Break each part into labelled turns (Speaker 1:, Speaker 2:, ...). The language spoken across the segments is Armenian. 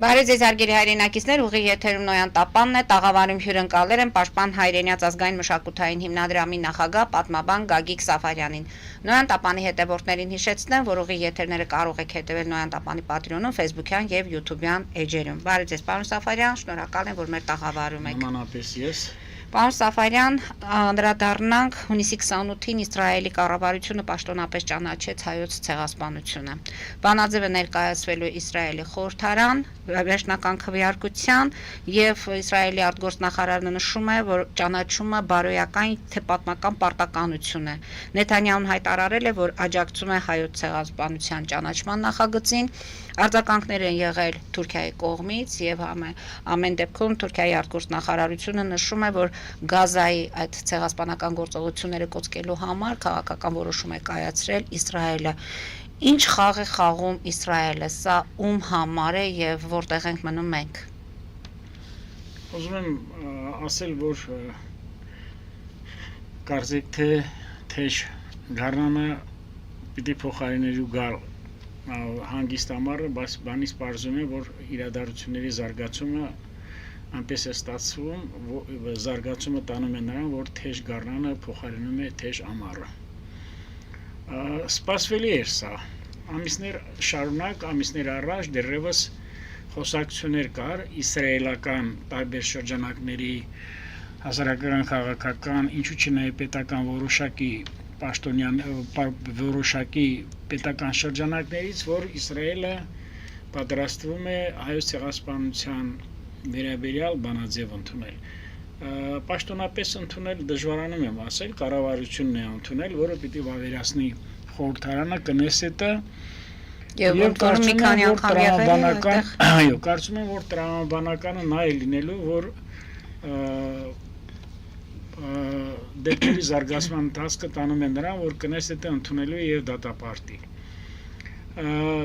Speaker 1: Բարև ձեզ հարգելի հայրենակիցներ, ուղիղ եթերում Նոյան Տապանն է, տաղավարում հյուրընկալել են Պաշտպան հայրենյաց ազգային մշակութային հիմնադրամի նախագահ պատմաբան Գագիկ Սաֆարյանին։ Նոյան Տապանի հետևորդներին հիշեցնեմ, որ ուղիղ եթերները կարող եք հետևել Նոյան Տապանի պատրոնում, Facebook-յան եւ YouTube-յան էջերում։ Բարև ձեզ, պարոն Սաֆարյան, շնորհակալ եմ, որ մեր տաղավարում եք։
Speaker 2: Նմանապես ես։
Speaker 1: Պարոն Սաֆարյան, անդրադառնանք հունիսի 28-ին Իսրայելի կառավարությունը պաշտոնապես ճանաչեց հայոց ցեղասպանությունը։ Բանաձևը ներկայացվելու Իսրայելի խորհրդարան, վերջնական քվեարկության եւ Իսրայելի արտգործնախարարը նշում է, որ ճանաչումը բարոյական թե պատմական պարտականություն է։ Նեթանյահուն հայտարարել է, որ աջակցում է հայոց ցեղասպանության ճանաչման նախագծին։ Արձագանքներ են եղել Թուրքիայի կողմից եւ ամեն դեպքում Թուրքիայի արտգործնախարարությունը նշում է, որ Գազայի այդ ցեղասպանական գործողությունները կոծկելու համար քաղաքական որոշում է կայացրել Իսրայելը։ Ինչ խաղ է խաղում Իսրայելը, սա ում համար է եւ որտեղ ենք մնում մենք։
Speaker 2: Ուզում եմ ասել, որ կարծեք թե թեժ գարնանը պիտի փոխարինելու գալ հանգիստ ամառը, բայց բանից պարզում է, որ իրադարձությունների զարգացումը այնպես է ստացվում, զարգացումը տանում է նրան, որ թեժ գարնանը փոխարինում է թեժ ամառը։ Սպասվելի էր սա։ Ամիսներ շարունակ, ամիսներ առաջ դեռևս խոսակցություններ կար իսրայելական տարբեր շրջանակների հասարակական, քաղաքական, ինչու՞ չնայ պետական որոշակի պետական շրջանակներից, որ Իսրայելը պատրաստվում է հայոց ցեղասպանության վերաբերյալ բանաձև ընդունել։ Պաշտոնապես ընդունել դժվարանում եմ ասել, կառավարությունն է ընդունել, որը պիտի վավերացնի խորհրդարանը, Կնեսետը
Speaker 1: եւ որտեղ մի քանի անգամ եղել է,
Speaker 2: այո, կարծում եմ, որ տրամաբանականը նա է լինելու, որ դեպքերի զարգացման ընթացքը տանում է նրան, որ Կնեսետը ընդունելու է եւ դատապարտի։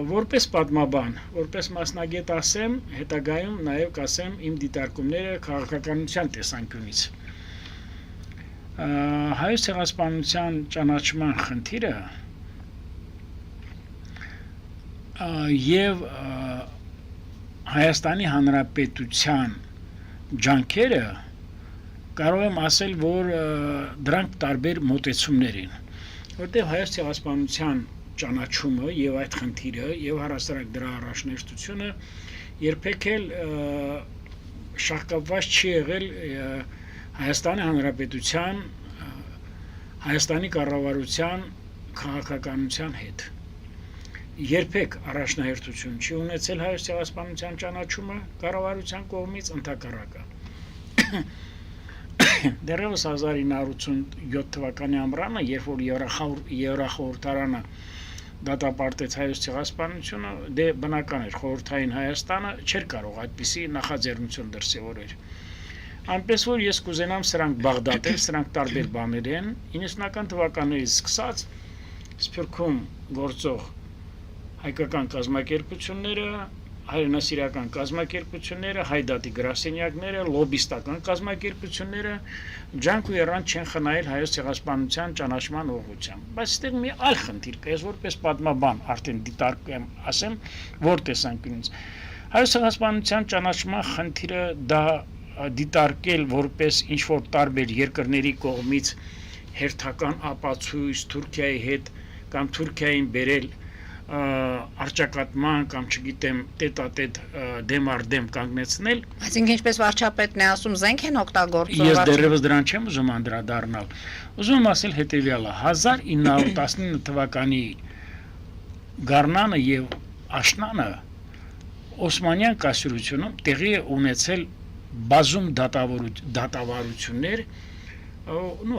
Speaker 2: Որպես պատմաբան, որպես մասնագետ ասեմ, հետագայում նաև կասեմ իմ դիտարկումները քաղաքականության տեսանկյունից։ Հայոց ցեղասպանության ճանաչման խնդիրը եւ Հայաստանի Հանրապետության ջանքերը կարող եմ ասել, որ դրանք տարբեր մոտեցումներ են, որտեղ հայոց ցեղասպանության ճանաչումը եւ այդ խնդիրը եւ առասարակ դրա առաջնորդությունը երբեք էլ շահկապված չի եղել Հայաստանի Հանրապետության, Հայաստանի կառավարության քաղաքականության հետ։ Երբեք առաջնահերթություն չի ունեցել հայոց ցեղասպանության ճանաչումը կառավարության կողմից, ընդհակառակը։ Դեռևս 1987 թվականի ամռանը, երբ որ Եվրախորհրդարանը դատապարտեց հայոց ցեղասպանությունը, դե բնական էր խորհրդային Հայաստանը չէր կարող այդպիսի նախաձեռնություն դրսևորել։ Այնպես որ ես կուզենամ սրանք բաղդատել, սրանք տարբեր բաներ են, 90-ական թվականներից սկսած Սփյուռքում գործող հայկական կազմակերպությունները, հայրենասիրական կազմակերպությունները, հայդատի գրասենյակները, լոբիստական կազմակերպությունները ջանք ու երանգ չեն խնայել հայոց ցեղասպանության ճանաչման ուղղությամբ։ Բայց այստեղ մի այլ խնդիր կա, ես որպես պատմաբան արդեն դիտարկեմ, ասեմ, որ տեսանկյունից։ Հայոց ցեղասպանության ճանաչման խնդիրը դա դիտարկել որպես ինչ-որ տարբեր երկրների կողմից հերթական ապացույց Թուրքիայի հետ կամ Թուրքիային բերել արճակատման կամ չգիտեմ տետատետ դեմ առ դեմ կանգնեցնել։
Speaker 1: Այսինքն ինչպես վարչապետն է ասում, զենք են օգտագործում։
Speaker 2: Ես դեռևս դրան չեմ ուզում անդրադառնալ։ Ուզում եմ ասել հետեւյալը. 1919 թվականի գարնանը եւ աշնանը Օսմանյան կայսրությունում տեղի է ունեցել բազում դատավարություններ,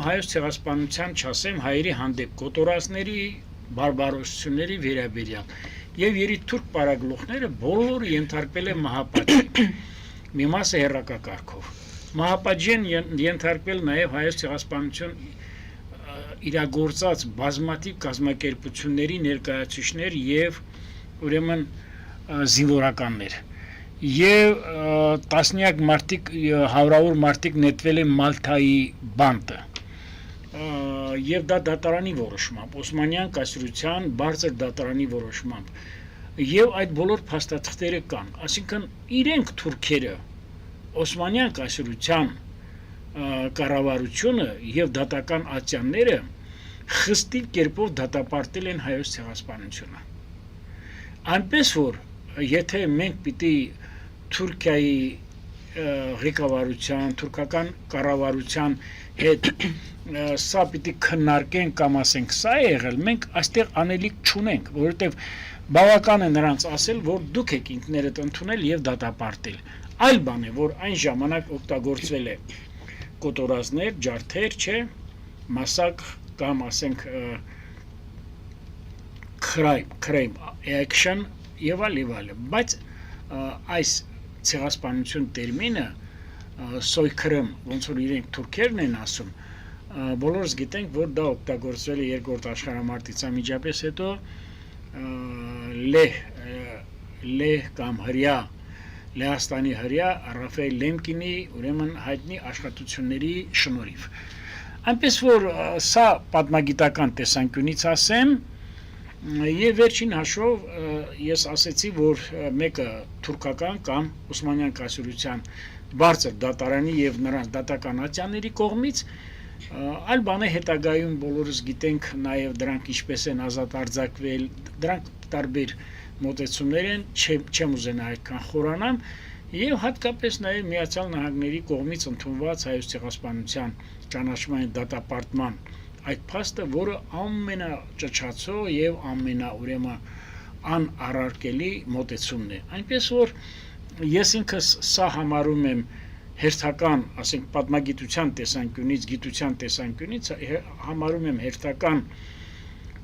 Speaker 2: հայոց ցեղասպանության, չասեմ, հայերի հանդեպ կոտորածների բարբարոսությունների վերաբերյալ եւ երիտթուրք պարագլուխները բոլորը ենթարկվել են մահապատժի։ Մի մասը հերրակակարգով։ Մահապատժին ենթարկվել նաեւ հայոց ցեղասպանություն իրագործած բազմաթիվ կազմակերպությունների ներկայացուցիչներ եւ ուրեմն զինվորականներ։ Եվ տասնյակ մարդիկ, հարյուրավոր մարդիկ նետվել են Մալթայի բանտը։ Եվ դա դատարանի որոշմամբ, Օսմանյան կայսրության բարձր դատարանի որոշմամբ եւ այդ բոլոր փաստաթղթերը կան, այսինքն իրենք թուրքերը Օսմանյան կայսրության կառավարությունը եւ դատական ատյանները խստիվ կերպով դատապարտել են հայոց ցեղասպանությունը։ Այնպես որ եթե մենք պիտի Թուրքիայի ղեկավարության, թուրքական կառավարության հետ սա պիտի քննարկենք կամ ասենք սա է եղել, մենք այստեղ անելիք չունենք, որովհետև բավական է նրանց ասել, որ դուք եք ինքներդ ընդունել եւ դատապարտել։ Այլ բան է, որ այն ժամանակ օգտագործվել է կոտորածներ, ջարդեր, չէ, մասակ կամ ասենք crime action եւ այլ, բայց այս ցեղասպանություն տերմինը սոյքրեմ, ոնց որ իրենք թուրքերն են ասում, բոլորս գիտենք, որ դա օգտագործվել է երկրորդ աշխարհամարտից անմիջապես հետո լեհ կամ հրյա Լեհաստանի հրյա Ռաֆայել Լեմկինի ուրեմն հայտնի աշխատությունների շնորհիվ։ Այնպես որ սա պատմագիտական տեսանկյունից ասեմ, եւ վերջին հաշվով ես ասեցի, որ մեկը թուրքական կամ Օսմանյան կայսրության բարձր դատարանի եւ նրանց դատական ատյանների կողմից, այլ բան է հետագայում բոլորս գիտենք նաեւ դրանք ինչպես են ազատ արձակվել, դրանք տարբեր մոտեցումներ են, չեմ ուզենա այդքան խորանամ, եւ հատկապես նաեւ Միացյալ Նահանգների կողմից ընդունված հայոց ցեղասպանության ճանաչման դատապարտման այդ փաստը, որը ամենաճճացող եւ ամենաուրեմն անառարկելի մոտեցումն է։ Այնպես որ ես ինքս սա համարում եմ հերթական, ասենք պատմագիտության տեսանկյունից, գիտության տեսանկյունից համարում եմ հերթական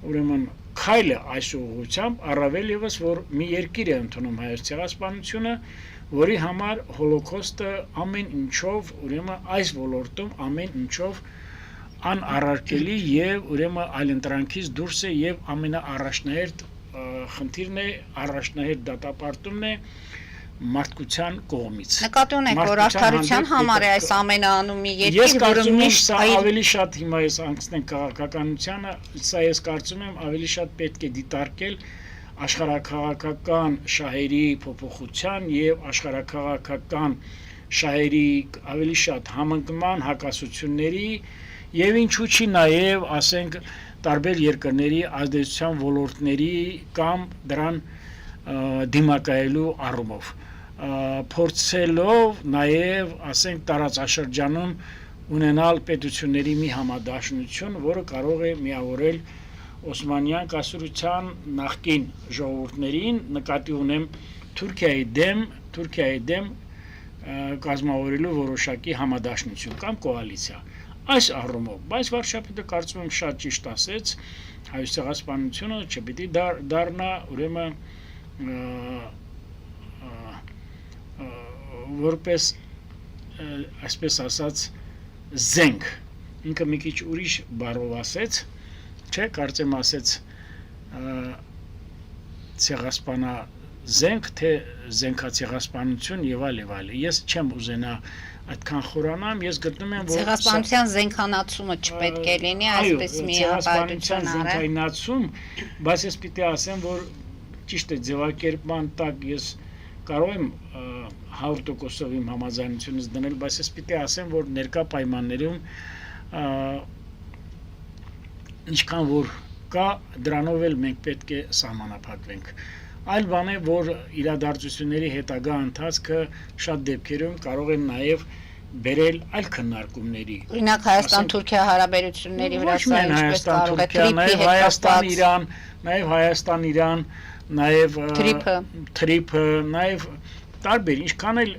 Speaker 2: ուրեմն քայլը այս ուղղությամբ, առավել եւս որ մի երկիր է ընդունում հայոց ցեղասպանությունը, որի համար հոլոկոստը ամեն ինչով, ուրեմն այս ոլորտում ամեն ինչով անառարկելի եւ ուրեմն այլընտրանքից դուրս է եւ ամենաառաջնահերթ խնդիրն է, առաջնահերթ դատապարտումն է մարդկության կողմից։
Speaker 1: Նկատի ունեք, որ արդարության համար է այս ամենը անում մի երկիր,
Speaker 2: ես կարծում եմ, սա ավելի շատ հիմա ես անցնենք քաղաքականությանը, սա ես կարծում եմ ավելի շատ պետք է դիտարկել աշխարհաքաղաքական շահերի փոփոխության եւ աշխարհաքաղաքական շահերի ավելի շատ համընկման հակասությունների եւ ինչու՞ չի նաեւ ասենք տարբեր երկրների ազդեցության ոլորտների կամ դրան դիմակայելու առումով փորձելով նաեւ ասենք տարածաշրջանում ունենալ պետությունների մի համադաշնություն, որը կարող է միավորել Օսմանյան կայսրության նախկին ժողովուրդներին, նկատի ունեմ Թուրքիայի դեմ կազմավորելու որոշակի համադաշնություն կամ կոալիցիա։ Այս առումով, բայց վարչապետը կարծում եմ շատ ճիշտ ասեց, հայոց ցեղասպանությունը չպիտի դառնա ուրեմն որպես այսպես ասած զենք, ինքը մի քիչ ուրիշ բառով ասեց, չէ, կարծեմ ասեց ցեղասպանա զենք, թե զենքացեղասպանություն եւ այլ։ Ես չեմ ուզենա այդքան խորանամ, ես գտնում եմ, որ
Speaker 1: ցեղասպանության զենքանացումը չպետք է լինի, այսպես մի ապայություն
Speaker 2: զենքայնացում, բայց ես պիտի ասեմ, որ ճիշտ է ձևակերպման տակ ես կարող եմ 100%-ով իմ համաձայնությունս դնել, բայց ես պիտի ասեմ, որ ներկա պայմաններում ինչքան որ կա, դրանով էլ մենք պետք է սահմանափակվենք։ Այլ բան է, որ իրադարձությունների հետագա ընթացքը շատ դեպքերում կարող են նաև բերել այլ քննարկումների։
Speaker 1: Օրինակ Հայաստան-Թուրքիա հարաբերությունների վրա սա ինչպես կարող է
Speaker 2: նաև Հայաստան-Իրան, նաև թրիփը, նաև տարբեր, ինչքան էլ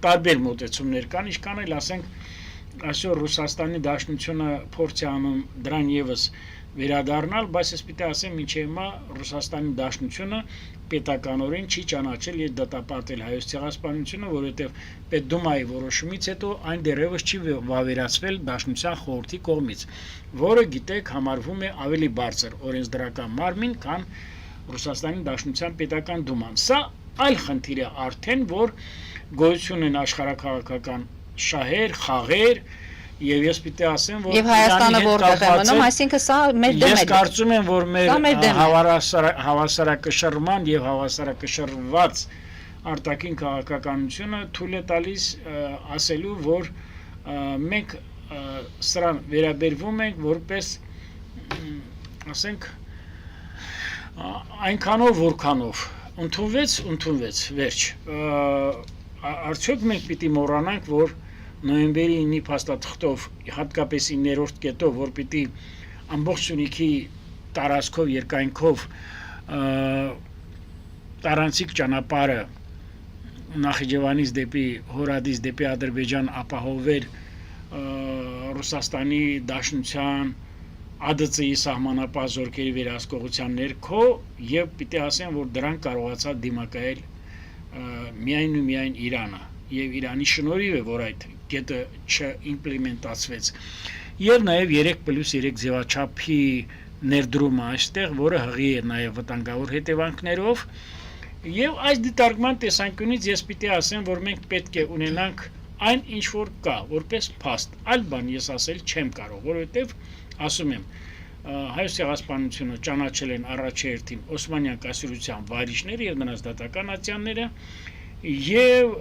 Speaker 2: տարբեր մոտեցումներ կան, ինչքան էլ ասենք այսօր Ռուսաստանի Դաշնությունը փորձ է անում դրան եւս վերադառնալ, բայց ես պիտի ասեմ, ինչ հիմա Ռուսաստանի Դաշնությունը պետականորեն չի ճանաչել եւ դատապարտել հայոց ցեղասպանությունը, որովհետեւ Պետդումայի որոշումից հետո այն դեռևս չի վավերացվել Դաշնության խորհրդի կողմից, որը գիտեք համարվում է ավելի բարձր օրենսդրական մարմին, քան Ռուսաստանի Դաշնության պետական դուման։ Սա այլ խնդիր է արդեն, որ գոյություն են աշխարհաքաղաքական շահեր, խաղեր Եվ ես պիտի ասեմ, որ
Speaker 1: Եվ Հայաստանը որտեղ է մնում, այսինքն սա մեր դեմ է։
Speaker 2: Ես կարծում եմ, որ մեր
Speaker 1: Սա մեր դեմ է։
Speaker 2: հավասարակշռման եւ հավասարակշռված արտաքին քաղաքականությունը թույլ է տալիս ասելու, որ մենք սրան վերաբերվում ենք որպես ասենք այնքանով որքանով ընդունվեց վերջ արդյոք մենք պիտի մոռանանք, որ նոյեմբերի 9-ի փաստաթղթով հատկապես 9-րդ կետով, որ պիտի ամբողջ Սյունիքի տարածքով երկայնքով տարանցիկ ճանապարհը Նախիջևանից դեպի Հորադից դեպի Ադրբեջան ապահովել Ռուսաստանի Դաշնության ԱԴՑ-ի սահմանապահ զորքերի վերահսկողության ներքո եւ պիտի ասեմ, որ դրան կարողացա դիմակայել միայն ու միայն Իրանը եւ Իրանի շնորհիվ է, որ այդ կետը չիմպլեմենտացվեց եւ նաեւ 3+3 ձևաչափի ներդրումը այստեղ, որը հղի է նաեւ վտանգավոր հետևանքներով եւ այս դիտարկման տեսանկյունից ես պիտի ասեմ, որ մենք պետք է ունենանք այն ինչ որ կա, որպես փաստ, այլ բան ես ասել չեմ կարող, որովհետեւ ասում եմ Հայոց ցեղասպանությունը ճանաչել են առաջերտին Օսմանյան կայսրության վարիչները եւ նրանց դատական ատյանները եւ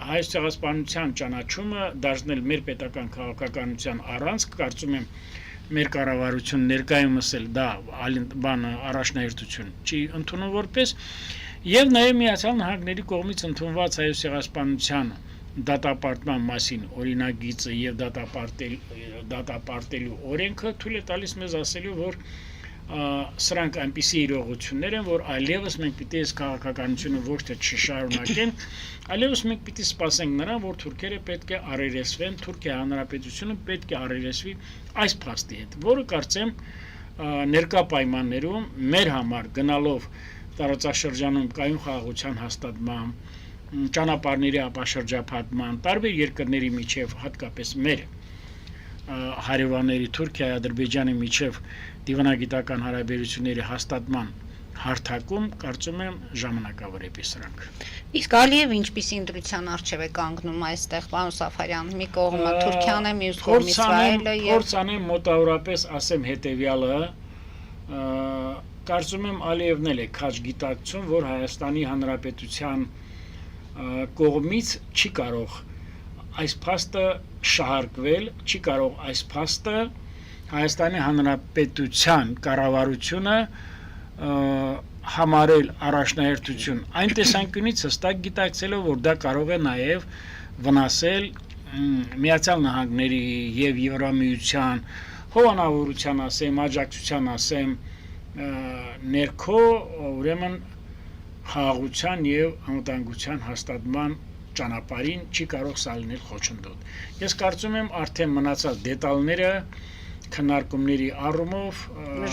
Speaker 2: Հայոց ցեղասպանության ճանաչումը դարձնել մեր պետական քաղաքականության առանցք, կարծում եմ մեր կառավարություն ներկայումս էլ դա բանը առաջնահերթություն չի ընդունում որպես եւ նաեւ Միացյալ Նահանգների կողմից ընդունված Հայոց ցեղասպանության դատապարտման մասին օրինագիծը եւ դատապարտելու օրենքը թույլ է տալիս մեզ ասելու, որ սրանք այնպիսի իրողություններ են, որ այլևս մենք պիտի այս քաղաքականությունը ոչ թե չշարունակենք, այլևս մենք պիտի սպասենք նրան, որ թուրքերը պետք է առերեսվեն, Թուրքիա Հանրապետությունը պետք է առերեսվի այս փաստի հետ, որը կարծեմ ներկա պայմաններում մեր համար գնալով տարածաշրջանում կայուն խաղաղության հաստատման, ճանապարհների ապաշրջափակման, տարբեր երկրների միջև, հատկապես մեր հարևանների Թուրքիայի, Ադրբեջանի միջև դիվանագիտական հարաբերությունների հաստատման հարթակում կարծում եմ ժամանակավոր է սրանք։
Speaker 1: Իսկ Ալիև ինչպիսի ընտրության առջև է կանգնում այստեղ, պարոն Սաֆարյան, մի կողմը Թուրքիան է, մյուս կողմը Իսրայելը եւ
Speaker 2: Փորձ անեմ մոտավորապես ասեմ հետեւյալը, կարծում եմ Ալիևն էլ է քաջ գիտակցում, որ Հայաստանի Հանրապետության կողմից չի կարող այս փաստը շահարկվել, չի կարող այս փաստը Հայաստանի Հանրապետության կառավարությունը համարել առաջնահերթություն այն տեսանկյունից հստակ գիտակցելով, որ դա կարող է նաև վնասել Միացյալ Նահանգների եւ Եվրամիության հովանավորության ասեմ, աջակցության ասեմ ներքո ուրեմն խաղաղության եւ անվտանգության հաստատման ճանապարհին չի կարող սալնել խոչընդոտ։ Ես կարծում եմ արդեն մնացած դետալները քննարկումների առումով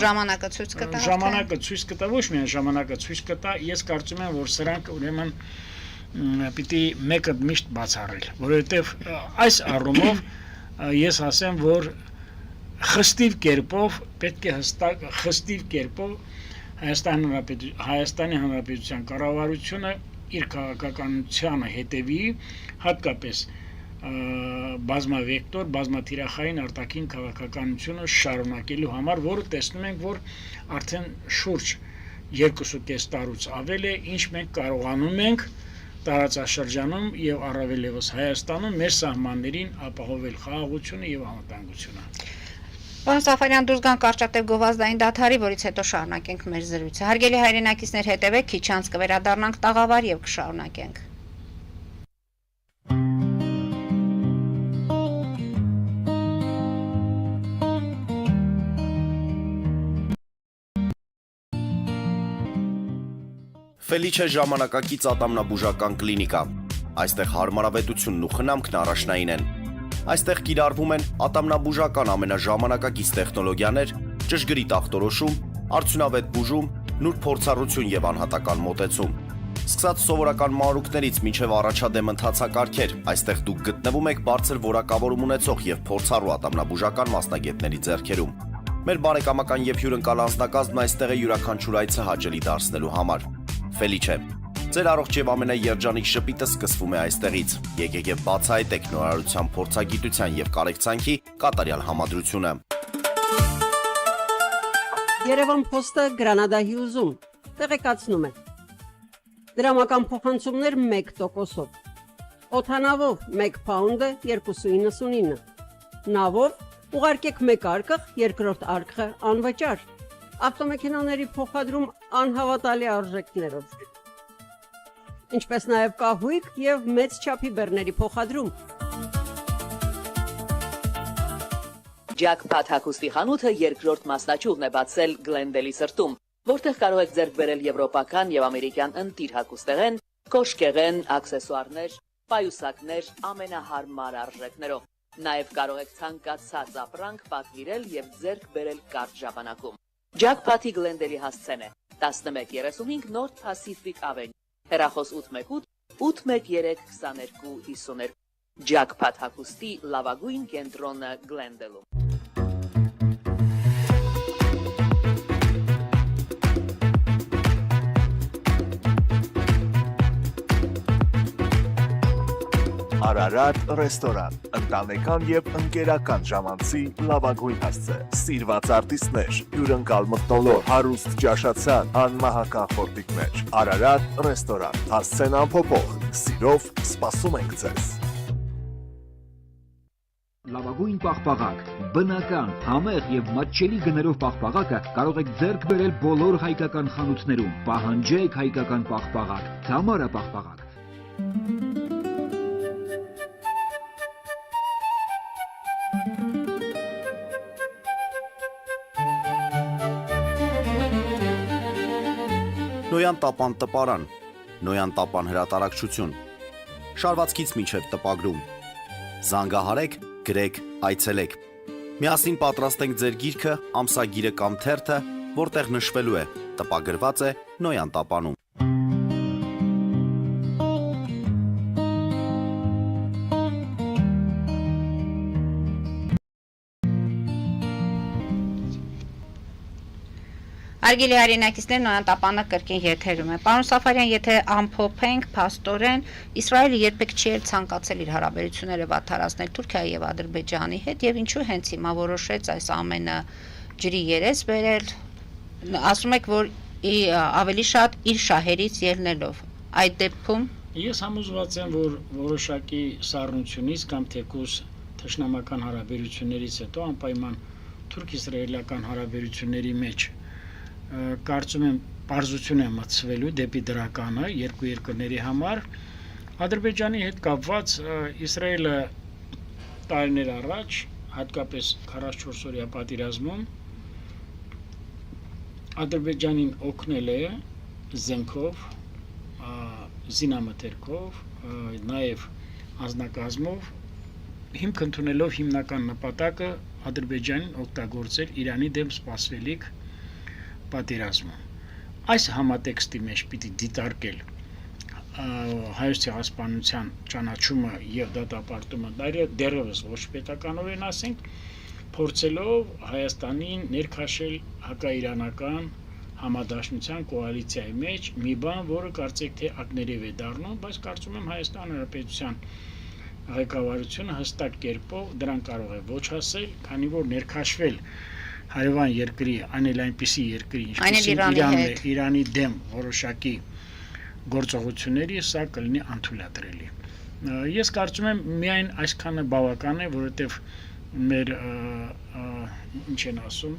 Speaker 1: ժամանակը ցույց կտա։
Speaker 2: Ժամանակը ցույց կտա, ոչ միայն ժամանակը ցույց կտա, ես կարծում եմ, որ սրանք ուրեմն պիտի մեկը միշտ բացառել, որովհետեւ այս առումով ես ասեմ, որ խստիվ կերպով պետք է հստակ խստիվ կերպով Հայաստանի Հանրապետության կառավարությունը իր քաղաքականությանը հետևի, հատկապես բազմավեկտոր, բազմաթիրախային արտաքին քաղաքականությունը շարունակելու համար, որը տեսնում ենք, որ արդեն շուրջ 2.5 տարուց ավել է, ինչ մենք կարողանում ենք տարածաշրջանում եւ առավելևս Հայաստանում մեր սահմաններին ապահովել խաղաղությունը եւ անվտանգությունը։
Speaker 1: Պարոն Սաֆարյան, դուրս գանք կարճատև գովազդային դադարի, որից հետո շարունակենք մեր զրույցը։ Հարգելի հայրենակիցներ, հետևեք, քիչ անց կվերադառնանք տաղավար եւ կշարունակենք։
Speaker 3: Ֆելիչե ժամանակակից ատամնաբուժական կլինիկա։ Այստեղ հարմարավետությունն ու խնամքն առաջնային են։ Այստեղ կիրառվում են ատամնաբուժական ամենաժամանակակից տեխնոլոգիաներ, ճշգրիտ ախտորոշում, արդյունավետ բուժում, նուրբ փորձառություն եւ անհատական մոտեցում։ Սկսած սովորական մանրուքներից մինչև առաջադեմ ընթացակարգեր, այստեղ դուք գտնվում եք բարձր որակավորում ունեցող եւ փորձառու ատամնաբուժական մասնագետների ձեռքերում։ Մեր բարեկամական եւ հյուրընկալ անձնակազմն այստեղ է յուրաքանչյուր այցը հաճելի դարձնելու համար։ Ֆելիչե։ Ձեր առողջ եւ ամենաերջանիկ շպիտը սկսվում է այստեղից։ Եկեք եւ բացահայտեք նորարարության, փորձագիտության եւ կարեկցանքի կատարյալ համադրությունը։
Speaker 4: Երևան Post-ը Գրանադայի ուզում տեղեկացնում է։ Դրամական փոխանցումներ 1%-ով։ Օդանավով 1 պաունդը 2.99։ Նավով ուղարկեք 1 արկղ, երկրորդ արկղը անվճար։ Ավտոմեքենաների փոխադրում անհավատալի արժեքներով։ Ինչպես նաև կահույք եւ մեծ չափի բեռների փոխադրում։
Speaker 5: Jackpot հագուստի խանութը երկրորդ մասնաճյուղն է բացել Գլենդելի սրտում, որտեղ կարող եք ձեռք բերել եվրոպական եւ ամերիկյան ընտիր հագուստեղեն, կոշկեղեն, աքսեսուարներ, պայուսակներ ամենահարմար արժեքներով։ Նաև կարող եք ցանկացած ապրանք պատվիրել եւ ձեռք բերել կարճ ժամանակում։ Jackpot-ի Գլենդելի հասցեն է 1135 North Pacific Avenue, հեռախոս 818 813 2252։ Jackpot հագուստի լավագույն կենտրոնը Գլենդելում։
Speaker 6: Արարատ ռեստորան, ընտանեկան եւ ընկերական ժամանցի լավագույն հասցե, սիրված արտիստներ, հյուրընկալ մթնոլորտ, հարուստ ճաշացան, անմահական խորտիկներ։ Արարատ ռեստորան, հասցեն անփոփոխ, սիրով սպասում ենք ձեզ։
Speaker 7: Լավագույն պաղպաղակ, բնական, համեղ եւ մատչելի գներով պաղպաղակը կարող եք ձեռք բերել բոլոր հայկական խանութներում։ Պահանջեք հայկական պաղպաղակ, Թամարա պաղպաղակ։
Speaker 3: Նոյան տապան տպարան, Նոյան տապան հրատարակչություն, շարվածքից մինչև տպագրում, զանգահարեք, գրեք, այցելեք, միասին պատրաստենք ձեր գիրքը, ամսագիրը կամ թերթը, որտեղ նշվելու է, տպագրված է Նոյան տապանում։
Speaker 1: Արգելի հայրենակիցներ, Նոյան տապանը կրկին եթերում է։ Պարոն Սաֆարյան, եթե ամփոփենք փաստորեն, Իսրայելը երբեք չի ցանկացել իր հարաբերությունները վատթարացնել Թուրքիայի եւ Ադրբեջանի հետ եւ ինչու հենց հիմա որոշեց այս ամենը ջրի երես բերել, ասում եք, որ ավելի շատ իր շահերից ելնելով։ Այդ դեպքում
Speaker 2: Ես համոզված եմ, որ որոշակի սառնությունից կամ թեկուզ թշնամական հարաբերություններից հետո անպայման թուրք-իսրայելական հարաբերությունների մեջ կարծում եմ պարզություն է մտցվելու դեպի դրականը երկու երկրների համար Ադրբեջանի հետ կապված Իսրայելը տարիներ առաջ հատկապես 44 օրյա պատերազմում Ադրբեջանին օգնել է զենքով, զինամթերքով, նաև անձնակազմով հիմք ընդունելով հիմնական նպատակը Ադրբեջանին օգտագործել Իրանի դեմ սպասվելիք պատերազմում։ Այս համատեքստի մեջ պիտի դիտարկել հայոց ցեղասպանության ճանաչումը եւ դատապարտումը դեռևս ոչ պետականով են ասենք, փորձելով Հայաստանին ներքաշել հակաիրանական համադաշնության կոալիցիայի մեջ մի բան, որը կարծեք թե ակներև է դառնում, բայց կարծում եմ Հայաստան Հանրապետության ղեկավարությունը հստակ կերպով դրան կարող է ոչ ասել, քանի որ ներքաշվել հարևան երկրի, այնել այնպիսի երկրի, ինչպես Իրանի դեմ որոշակի գործողությունների, սա կլինի անթույլատրելի։ Ես կարծում եմ միայն այսքանը բավական է, որովհետև մեր ինչ են ասում,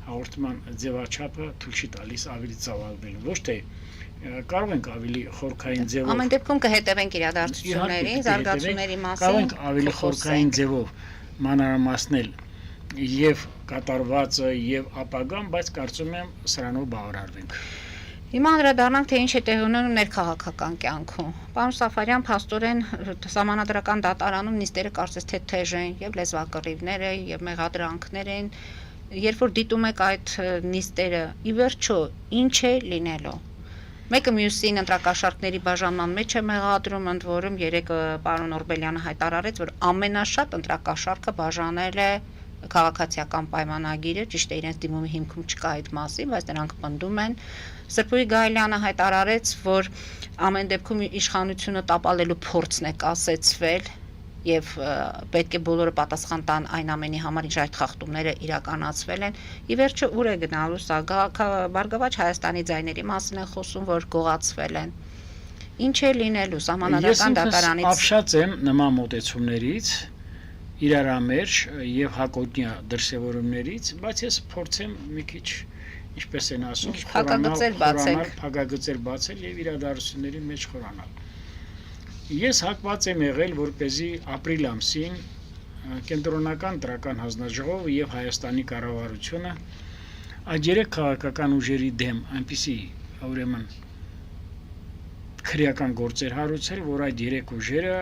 Speaker 2: հաղորդման ձևաչափը թույլ չի տալիս ավելի ծավալվել, ոչ թե կարող ենք ավելի խորքային ձևով
Speaker 1: ամեն դեպքում կհետևենք իրադարձություններին, զարգացումների մասին,
Speaker 2: կարող ենք ավելի խորքային ձևով մանրամասնել եւ կատարվածը եւ ապագան, բայց կարծում եմ սրանով բավարարվենք։
Speaker 1: Հիմա անդրադառնանք, թե ինչ է տեղի ունենում ներքաղաքական կյանքում։ Պարոն Սաֆարյան, փաստորեն սահմանադրական դատարանում նիստերը կարծես թե թեժ են եւ լեզվակռիվները եւ մեղադրանքներ են, երբ որ դիտում եք այդ նիստերը, ի վերջո ինչ է լինելու։ Մեկը մյուսին ընտրակաշառքների բաժանման մեջ է մեղադրում, ընդ որում երեկ պարոն Օրբելյանը հայտարարեց, որ ամենաշատ ընտրակաշառքը բաժանել է քաղաքացիական պայմանագիրը, ճիշտ է, իրենց դիմումի հիմքում չկա այդ մասի, բայց նրանք պնդում են։ Սրբուհի Գայլյանը հայտարարեց, որ ամեն դեպքում իշխանությունը տապալելու փորձն է կասեցվել եւ պետք է բոլորը պատասխան տան այն ամենի համար, ինչ այդ խախտումները իրականացվել են։ Ի վերջո ուր է գնալու սա? Բարգավաճ Հայաստանի ձայների մասին են խոսում, որ գողացվել են։ Ինչ է լինելու սահմանադրական դատարանից։
Speaker 2: Ես ապշած եմ նման մոտեցումներից, իրարամերժ եւ հակոտնյա դրսեւորումներից, բայց ես փորձեմ մի քիչ, ինչպես են ասում, փակագծեր բացել եւ իրադարձությունների մեջ խորանալ։ Ես հակված եմ եղել, որպեսզի ապրիլ ամսին կենտրոնական դրական հանձնաժողովը եւ Հայաստանի կառավարությունը այդ երեք քաղաքական ուժերի դեմ այնպիսի ուրեմն քրեական գործեր հարուցել, որ այդ երեք ուժերը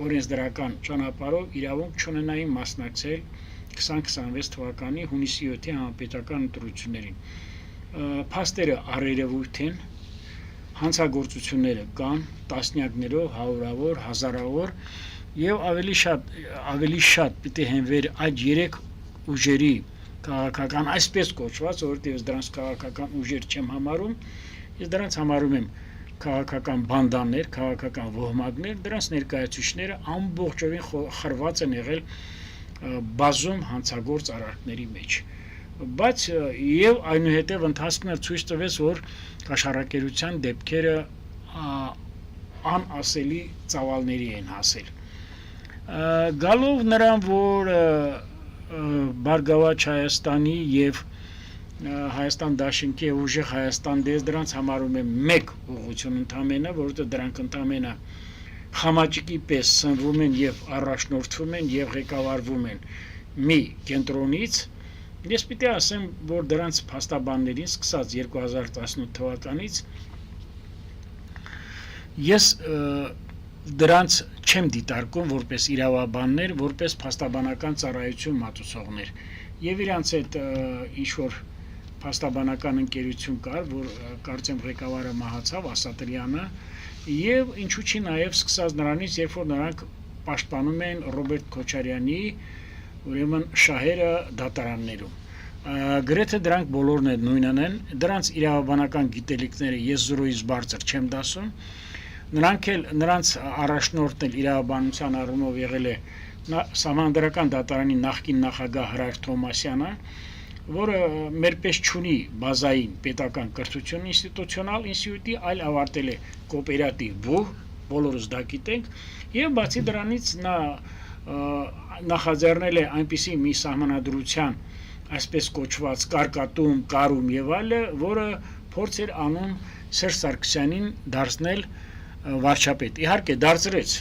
Speaker 2: օրենսդրական ճանապարհով իրավունք չունենային մասնակցել 2026 թվականի հունիսի 7-ի համապետական ընտրություններին։ Փաստերը առերևույթ են, հանցագործությունները կան, տասնյակներով, հարյուրավոր, հազարավոր եւ ավելի շատ պիտի հենվեր այդ երեք ուժերի քաղաքական այսպես կոչված, որովհետեւ ես դրանց քաղաքական ուժեր չեմ համարում, ես դրանց համարում եմ քաղաքական բանդաներ, քաղաքական ոհմակներ, դրանց ներկայացուցիչները ամբողջովին խրված են եղել բազում հանցագործ արարքների մեջ։ Բայց եւ այնուհետեւ ընթացքն էլ ցույց տվեց, որ աշխարհակերության դեպքերը անասելի ծավալների են հասել։ Գալով նրան, որ Բարգավաճ Հայաստանի եւ Հայաստան Դաշինքի եւ Ուժեղ Հայաստան դες դրանց համարում եմ մեկ ուղղություն ընդամենը, որովհետեւ դրանք ընդամենը խամաճիկի պես սնվում են եւ առաջնորդվում են եւ ղեկավարվում են մի կենտրոնից։ Ես պիտի ասեմ, որ դրանց փաստաբաններին սկսած 2018 թվականից ես դրանց չեմ դիտարկում որպես իրավաբաններ, որպես փաստաբանական ծառայություն մատուցողներ։ Եվ իրանց այդ ինչ որ փաստաբանական ընկերություն կար, որ կարծեմ ղեկավարը մահացավ, Ասատրյանը, եւ ինչու՞ չի նաեւ սկսած նրանից, երբ որ նրանք պաշտպանում են Ռոբերտ Քոչարյանի ուրեմն շահերը դատարաններում։ Գրեթե դրանք բոլորն են նույնն են, դրանց իրավաբանական գիտելիքները ես զրոյից բարձր չեմ դասում։ Նրանց առաջնորդն էլ իրավաբանության առումով եղել է Սահմանադրական դատարանի նախկին նախագահ Հրայր Թոմասյանը, որը մերպես չունի բազային պետական կրթություն ինստիտուցիոնալ ինստիտուտի, այլ ավարտել է կոոպերատիվ բուհ, բոլորս դա գիտենք, եւ բացի դրանից նա նախաձեռնել է այնպիսի մի սահմանադրության, այսպես կոչված կարկատում, կարում եւ այլը, որը փորձ էր անում Սերժ Սարգսյանին դարձնել վարչապետ։ Իհարկե դարձրեց,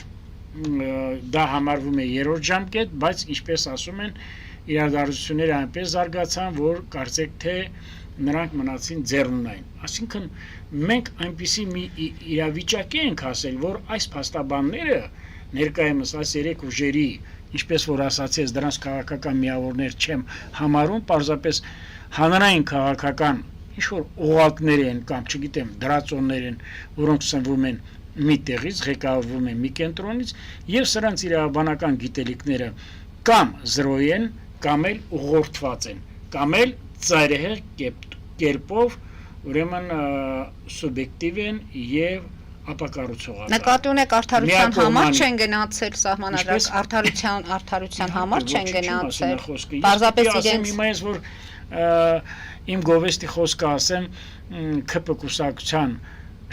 Speaker 2: դա համարվում է երրորդ ժամկետ, բայց ինչպես ասում են, իրադարձությունները այնպես զարգացան, որ կարծեք թե նրանք մնացին ձեռնունայն։ Այսինքն մենք այնպիսի մի իրավիճակի ենք հասել, որ այս փաստաբանները ներկայումս այս երեք ուժերի, ինչպես որ ասացես, դրանց քաղաքական միավորներ չեմ համարում, պարզապես հանրային քաղաքական ինչ որ օղակներ են կամ չգիտեմ, դրածոններ են, որոնք սնվում են մի տեղից, ղեկավարվում են մի կենտրոնից, եւ սրանց իրավաբանական գիտելիքները կամ զրոյ են, կամ էլ ուղղորդված են, կամ էլ ծայրահեղ կերպով ուրեմն սուբյեկտիվ են եւ ապակառուցողական։
Speaker 1: Նկատի ունեք արդարության համար չեն գնացել սահմանադրական արդարության համար չեն գնացել։ Պարզապես իրենց
Speaker 2: հիմա ես որ իմ գովեստի խոսքը ասեմ ԿՊ կուսակցության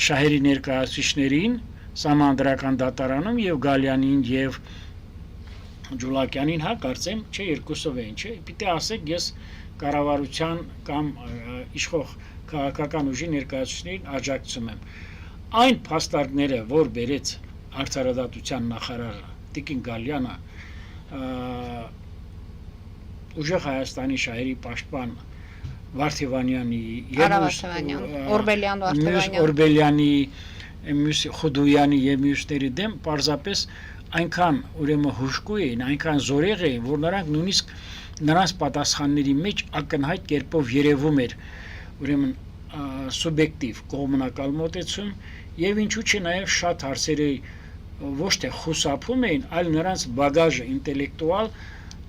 Speaker 2: շահերի ներկայացուցիչներին Սահմանադրական դատարանում եւ Գալյանին եւ Ջուլակյանին, հա, կարծեմ, չէ, երկուսով էին, չէ, պիտի ասեք, ես կառավարության կամ իշխող քաղաքական ուժի ներկայացուցիչներին աջակցում եմ։ Այն փաստարկները, որ բերեց արդարադատության նախարարը Տիկին Գալյանը, Ուժեղ Հայաստանի շահերի պաշտպան Վարդևանյանի Օրբելյանի, Խուդույանի եւ մյուսների դեմ պարզապես այնքան ուրեմն հուշկու էին, այնքան զորեղ էին, որ նրանք նույնիսկ նրանց պատասխանների մեջ ակնհայտ կերպով երևում էր ուրեմն սուբյեկտիվ կողմնակալ մոտեցում եւ ինչու՞ չէ նաեւ շատ հարցերի ոչ թե խուսափում էին, այլ նրանց բագաժը ինտելեկտուալ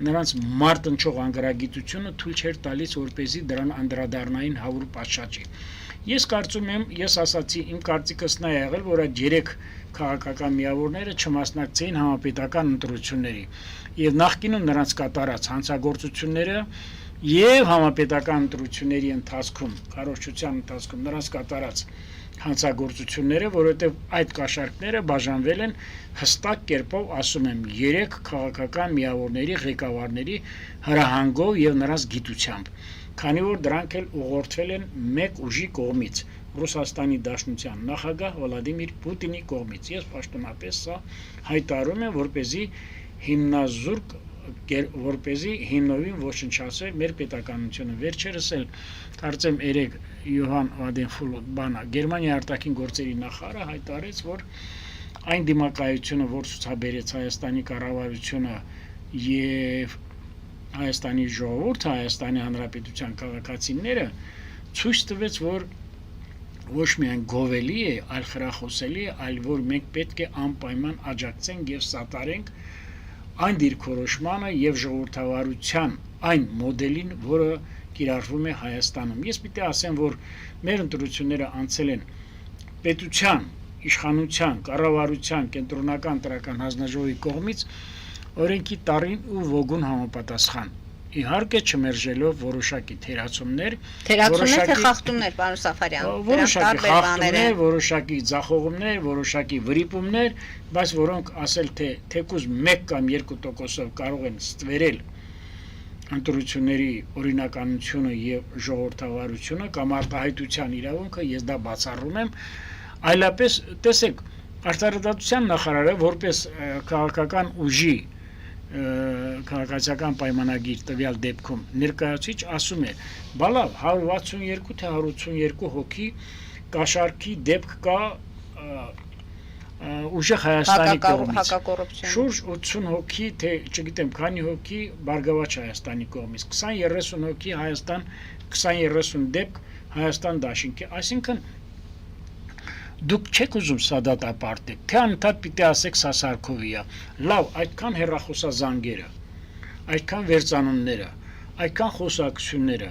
Speaker 2: նրանց մարտնչող անգրագիտությունը թույլ չէր տալիս, որպեսզի դրան անդրադառնային 100 պատշաճի։ Ես կարծում եմ, ես ասացի, իմ կարծիքս նա եղել, որ այդ 3 քաղաքական միավորները չմասնակցեին համապետական ընտրությունների եւ նախկինում նրանց կատարած հանցագործությունները եւ համապետական ընտրությունների ընթացքում, կառավարության ընթացքում նրանց կատարած հանցագործությունները, որովհետեւ այդ կաշառքները բաժանվել են հստակ կերպով, ասում եմ, 3 քաղաքական միավորների ղեկավարների հրահանգով եւ նրանց գիտությամբ, քանի որ դրանք էլ ուղղորդվել են մեկ ուժի կողմից, Ռուսաստանի Դաշնության նախագահ Վլադիմիր Պուտինի կողմից։ Ես պաշտոնապես սա հայտարարում եմ, որպեսզի հիմնովին ոչնչացվի մեր պետականությունը։ Վերջերս էլ կարծեմ երեք Յոհան Վադենֆուլը Գերմանիայի արտաքին գործերի նախարարը հայտարարեց, որ այն դիմակայությունը, որ ցուցաբերեց Հայաստանի կառավարությունը եւ Հայաստանի ժողովուրդը, Հայաստանի Հանրապետության քաղաքացիները ցույց տվեց, որ ոչ միայն գովելի է, այլ խրախուսելի է, այլ որ մենք պետք է անպայման աջակցենք եւ սատարենք այն դիրքորոշմանը եւ ժողովրդավարության այն մոդելին, որը կիրառվում է Հայաստանում։ Ես պիտի ասեմ, որ մեր ընտրությունները անցել են պետության, իշխանության, կառավարության, կենտրոնական տրական հանձնաժողովի կողմից օրենքի տարին ու ոգուն համապատասխան։ Իհարկե չմերժելով որոշակի թերացումներ,
Speaker 1: թե խախտումներ, պարոն Սաֆարյան,
Speaker 2: որոշակի խախտումներ, որոշակի ձախողումներ, որոշակի վրիպումներ, բայց որոնք ասել թե թեկուզ 1 կամ 2%-ով կարող են ստվերել ընտրությունների օրինականությունը եւ ժողովրդավարությունը կամ արտահայտության իրավունքը, ես դա բացառում եմ, այլապես տեսեք, արտարադատության նախարարը որպես քաղաքական ուժի քաղաքացիական պայմանագիր տվյալ դեպքում ներկայացուցիչ ասում է, բալավ 162 թե 182 հոգի կաշառքի դեպք կա ուժեղ Հայաստանի կողմից, շուրջ 80 հոգի, թե չգիտեմ քանի հոգի Բարգավաճ Հայաստանի կողմից, 20-30 հոգի Հայաստան, 20-30 դեպք Հայաստան դաշինքի, այսինքն դուք չեք ուզում սա դատապարտեք, թե անընդհատ պիտի ասեք սա Սարգսովի է, լավ, այդքան հեռախոսազանգերը, այդքան վերծանումները, այդքան խոսակցությունները,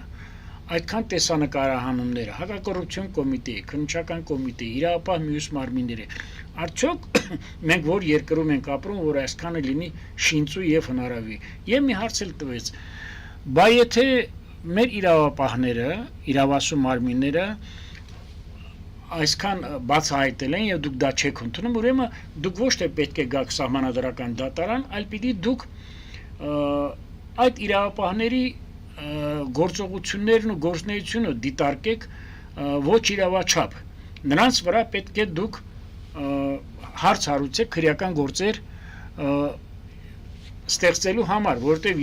Speaker 2: այդքան տեսանկարահանումները, հակակոռուպցիոն կոմիտեի, քննչական կոմիտեի, իրավապահ մյուս մարմինների, արդյոք մենք որ երկրում ենք ապրում, որ այսքանը լինի շինծու եւ հնարավի։ Եվ մի հարց էլ տվեց, բա եթե մեր իրավապահները, իրավասու մարմինները այսքան բացահայտել են եւ դուք դա չեք ընդունում, ուրեմն դուք ոչ թե պետք է գաք սահմանադրական դատարան, այլ պիտի դուք այդ իրավապահների գործողություններն ու գործունեությունը դիտարկեք ոչ իրավաչափ։ Նրանց վրա պետք է դուք հարց հարուցեք քրեական գործեր ստեղծելու համար, որովհետև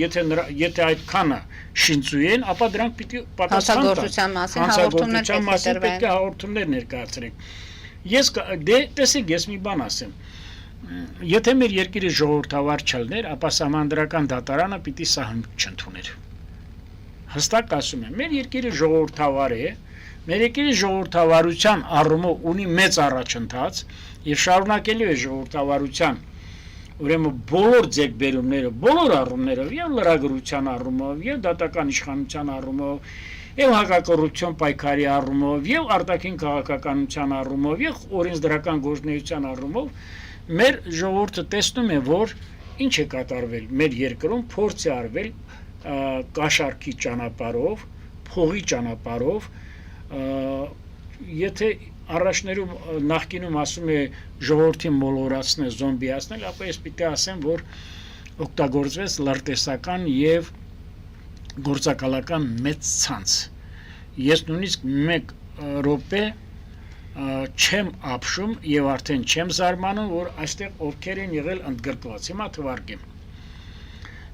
Speaker 2: եթե այդքանը շինծու են, ապա դրանք պիտի պատասխան տան։ Հանցագործության մասին պետք է հաղորդումներ ներկայացրեք։ Ես տեսեք, ես մի բան ասեմ։ Եթե մեր երկիրը ժողովրդավար չլներ, ապա սահմանադրական դատարանը պիտի սա չընդուներ։ Հստակ ասում եմ, մեր երկիրը ժողովրդավար է, մեր երկիրը ժողովրդավարության առումով ունի մեծ առաջընթաց եւ շարունակելու է ժողովրդավարության ուրեմն բոլոր ձեռքբերումները, բոլոր առումներով, եւ լրագրության առումով, եւ դատական իշխանության առումով, եւ հակակոռուպցիոն պայքարի առումով, եւ արտաքին քաղաքականության առումով, եւ օրենսդրական գործունեության առումով մեր ժողովուրդը տեսնում է, որ ինչ է կատարվել մեր երկրում, փորձ է արվել կաշառքի ճանապարհով, փողի ճանապարհով, եթե առաջներում նախկինում ասում է ժողովրդին մոլորացնել, զոմբիացնել, ապա ես պիտի ասեմ, որ օգտագործվեց լրտեսական եւ գործակալական մեծ ցանց։ Ես նույնիսկ 1 րոպե չեմ ապշում եւ արդեն չեմ զարմանում, որ այստեղ ովքեր են եղել ընդգրկված։ Հիմա թվարկեմ։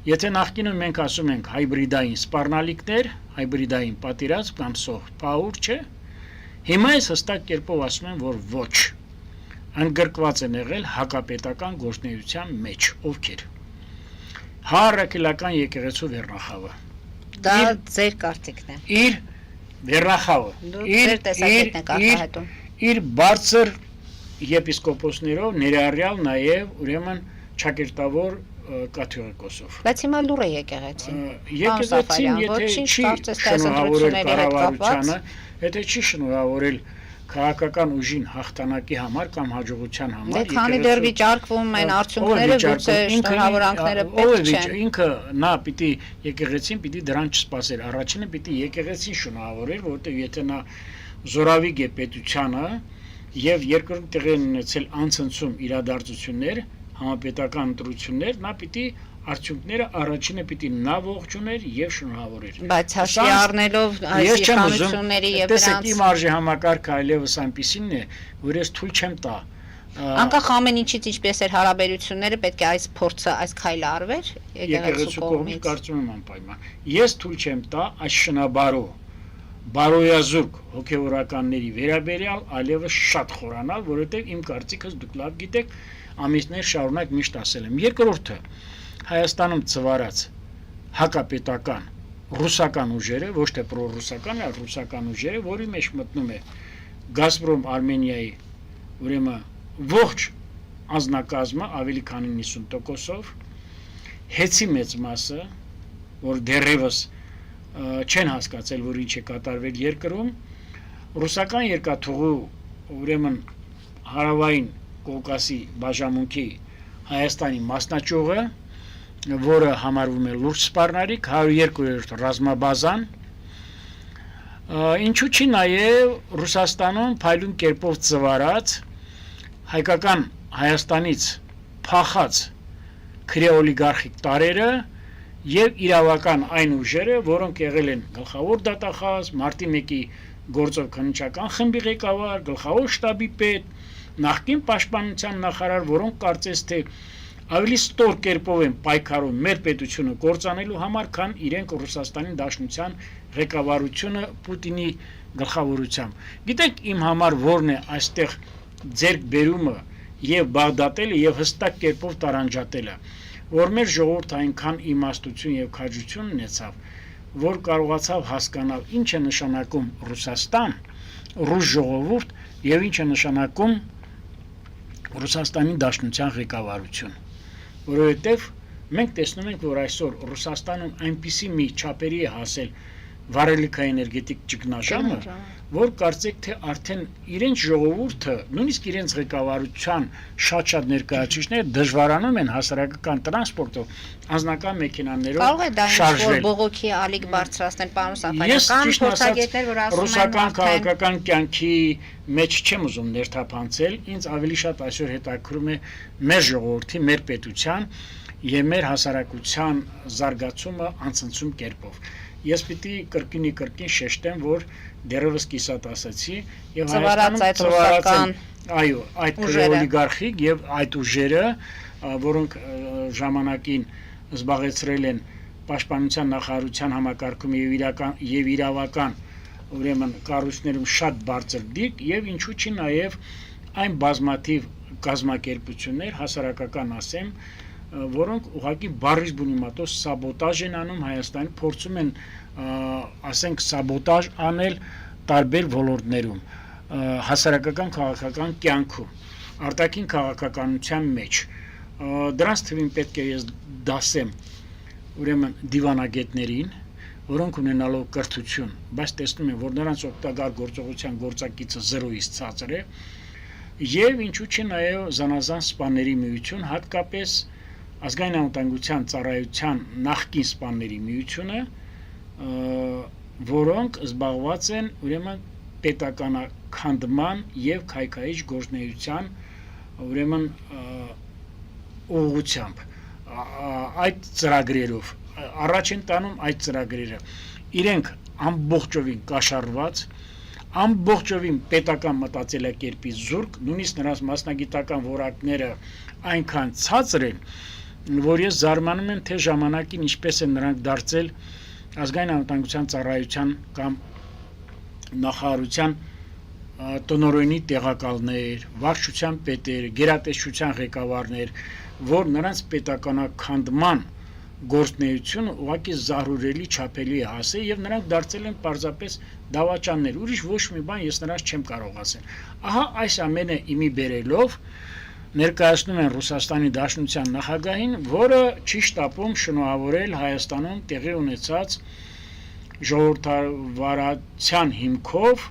Speaker 2: Եթե նախկինում մենք ասում ենք հայբրիդային սպառնալիքներ, հայբրիդային պատերազմ կամ սող փաուր, չէ՞։ Հիմա ես հստակ կերպով ասում եմ, որ ոչ, ընդգրկված են եղել հակապետական գործունեության մեջ, ովքեր։ Հանրաքելական եկեղեցու վերնախավը։
Speaker 1: Դա ձեր կարծիքն է։
Speaker 2: Իր վերնախավը, իր բարձր եպիսկոպոսներով ներառյալ նաև ուրեմն ճակերտավոր Կաթողիկոսով։
Speaker 1: Բայց հիմա լուր է եկեղեցին։
Speaker 2: Եկեղեցին եթե չի շնորհավորել կառավարությանը, եթե չի շնորհավորել քաղաքական ուժին հաղթանակի համար կամ հաջողության համար,
Speaker 1: Դե քանի դեռ վիճարկվում են արդյունքները, գուցե շնորհավորանքները պետք չեն։
Speaker 2: Ինքը նա պիտի եկեղեցին պիտի դրան չսպասեր։ Առաջինը պիտի եկեղեցին շնորհավորեր, որովհետև եթե նա զորավիգ է պետությանը եւ երկրորդ տեղի են ունեցել անցնցում իրադարձություններ, համապետական ընտրություններ, նա պիտի արդյունքները առաջինը պիտի նա ողջուներ եւ շնորհավորեր։
Speaker 1: Բայց հաշվի առնելով այս իշխանությունների եւ
Speaker 2: դրանց իմ արժի համակարգը այլևս այնպեսին է, որ ես թույլ չեմ տա։
Speaker 1: Անկախ ամեն ինչից ինչպես էր հարաբերությունները, պետք է այս փորձը, այս քայլը արվեր
Speaker 2: եկեղեցու կողմից, կարծում եմ անպայման։ Ես թույլ չեմ տա այս շնաբարո բարոյազուրկ հոգեվորականների վերաբերյալ այլևս շատ խորանալ, որովհետեւ իմ կարծիքս դուք լավ գիտեք, ամիսներ շարունակ միշտ ասել եմ։ Երկրորդը Հայաստանում ծվարած հակապետական ռուսական ուժերը, ոչ թե պրոռուսական, այլ ռուսական ուժերը, որի մեջ մտնում է Գազպրոմ Արմենիայի, ուրեմն ողջ անձնակազմը ավելի քան 90%-ով, հեցի մեծ մասը, որ դեռևս չեն հասկացել, որ ինչ է կատարվել երկրում, ռուսական երկաթուղու, ուրեմն հարավային Կովկասի բաժանմունքի Հայաստանի մասնաճյուղը, որը համարվում է լուրջ սպառնալիք, 102-րդ ռազմաբազան, ինչու՞ չի նաև Ռուսաստանում փայլուն կերպով ծվարած հայկական Հայաստանից փախած քրեոլիգարխիկ տարերը եւ իրավական այն ուժերը, որոնք եղել են գլխավոր դատախազ, մարտի 1-ի գործով քննչական խմբի ղեկավար, գլխավոր շտաբի պետ, նախկին պաշտպանության նախարար, որոնք կարծես թե ավելի ստոր կերպով են պայքարում մեր պետությունը կործանելու համար, քան իրենք Ռուսաստանի Դաշնության ղեկավարությունը Պուտինի գլխավորությամբ։ Գիտեք իմ համար որն է այստեղ ձեռք բերումը եւ բաղդատելը եւ հստակ կերպով տարանջատելը, որ մեր ժողովուրդը այնքան իմաստություն եւ քաջություն ունեցավ, որ կարողացավ հասկանալ ինչ է նշանակում Ռուսաստան, ռուս ժողովուրդ եւ ինչ է նշանակում Ռուսաստանի Դաշնության ղեկավարություն, որովհետեւ մենք տեսնում ենք, որ այսօր Ռուսաստանում այնպիսի մի չափերի է հասել վառելիքաէներգետիկ ճգնաժամը, որ կարծեք թե արդեն իրենց ժողովուրդը, նույնիսկ իրենց ղեկավարության շատ ներկայացուցիչները դժվարանում են հասարակական տրանսպորտով, անձնական մեքենաներով
Speaker 1: Կարող է դա ինչ-որ
Speaker 2: շարժվել։
Speaker 1: բողոքի ալիք բարձրացնել, պարոն
Speaker 2: Ես
Speaker 1: Սաֆարյան,
Speaker 2: ճիշտ
Speaker 1: փորձագետներ, որ ասում են
Speaker 2: ռուսական
Speaker 1: արդեն
Speaker 2: քաղաքական կյանքի մեջ չեմ ուզում ներթափանցել, ինձ ավելի շատ այսօր հետաքրում է մեր ժողովրդի, մեր պետության եւ մեր հասարակության զարգացումը անցնցում կերպով։ Ես պիտի կրկին շեշտեմ, որ դեռևս կիսատ ասացի եւ
Speaker 1: ծվարած ռուսական
Speaker 2: այո, այդ օլիգարխիկ եւ այդ ուժերը, որոնք ժամանակին զբաղեցրել են պաշտպանության նախարարության համակարգում եւ իրավական ուրեմն կառույցներում շատ բարձր դիրք եւ ինչու՞ չի նաեւ այն բազմաթիվ կազմակերպություններ, հասարակական ասեմ, որոնք ուղղակի բարիզ բունիմատոս սաբոտաժ են անում Հայաստանի, փորձում են ասենք սաբոտաժ անել տարբեր ոլորտներում, հասարակական քաղաքական կյանքում, արտաքին քաղաքականության մեջ։ Դրանց թվին պետք է ես դասեմ ուրեմն դիվանագետներին, որոնք ունենալով կրթություն, բայց տեսնում են, որ նրանց օգտակար գործողության գործակիցը 0-ից ցածր է, եւ ինչու՞ չի նաեւ զանազան սպաների միություն, հատկապես ազգային անվտանգության ծառայության նախկին սպաների միությունը, որոնք զբաղված են ուրեմն պետականաքանդման եւ քայքայիչ գործունեության ուրեմն ուղղությամբ այդ ծրագրերով առաջ են տանում այդ ծրագրերը իրենք ամբողջովին կաշառված ամբողջովին պետական մտածելակերպի զուրկ նույնիսկ նրանց մասնագիտական որակները այնքան ցածր են որ ես զարմանում եմ թե ժամանակին ինչպես են նրանք դարձել ազգային անվտանգության ծառայության կամ նախարարության տնօրենի տեղակալներ, վարչության պետեր, գերատեսչության ղեկավարներ, որ նրանց պետականաքանդման գործունեությունը ուղղակի զարհուրելի չափելի է հասել եւ նրանք դարձել են պարզապես դավաճաններ, ուրիշ ոչ մի բան ես նրանց չեմ կարող ասել։ Ահա այս ամենը իմի բերելով ներկայացնում են Ռուսաստանի Դաշնության նախագահին, որը չի շտապում շնորհավորել Հայաստանում տեղի ունեցած ժողովրդավարության հիմքով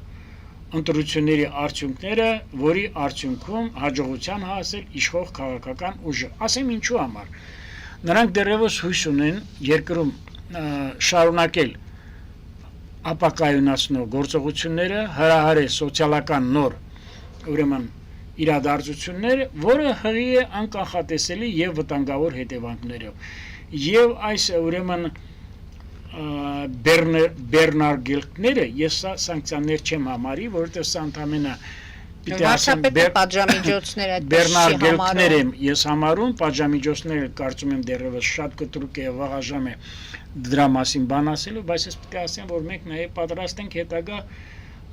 Speaker 2: ընտրությունների արդյունքները, որի արդյունքում հաջողության հասել իշխող քաղաքական ուժը։ Ասեմ ինչու համար։ Նրանք դեռևս հույս ունեն երկրում շարունակել ապակայունացնող գործողությունները, հրահարել սոցիալական նոր ուրեմն իրադարձություններ, որը հղի է անկանխատեսելի եւ վտանգավոր հետևանքներով։ Եվ այս ուրեմն բեռնարգելքները ես սանկցիաներ չեմ համարի, որովհետեւ սա ընդամենը
Speaker 1: Վարչապետը պատժամիջոցները
Speaker 2: բեռնարգելքներ եմ ես համարում, պատժամիջոցները կարծում եմ դեռևս շատ կտրուկ է եւ վաղաժամ է դրա մասին բան ասելու, բայց ես պետք է ասեմ, որ մենք նաեւ պատրաստ ենք հետագա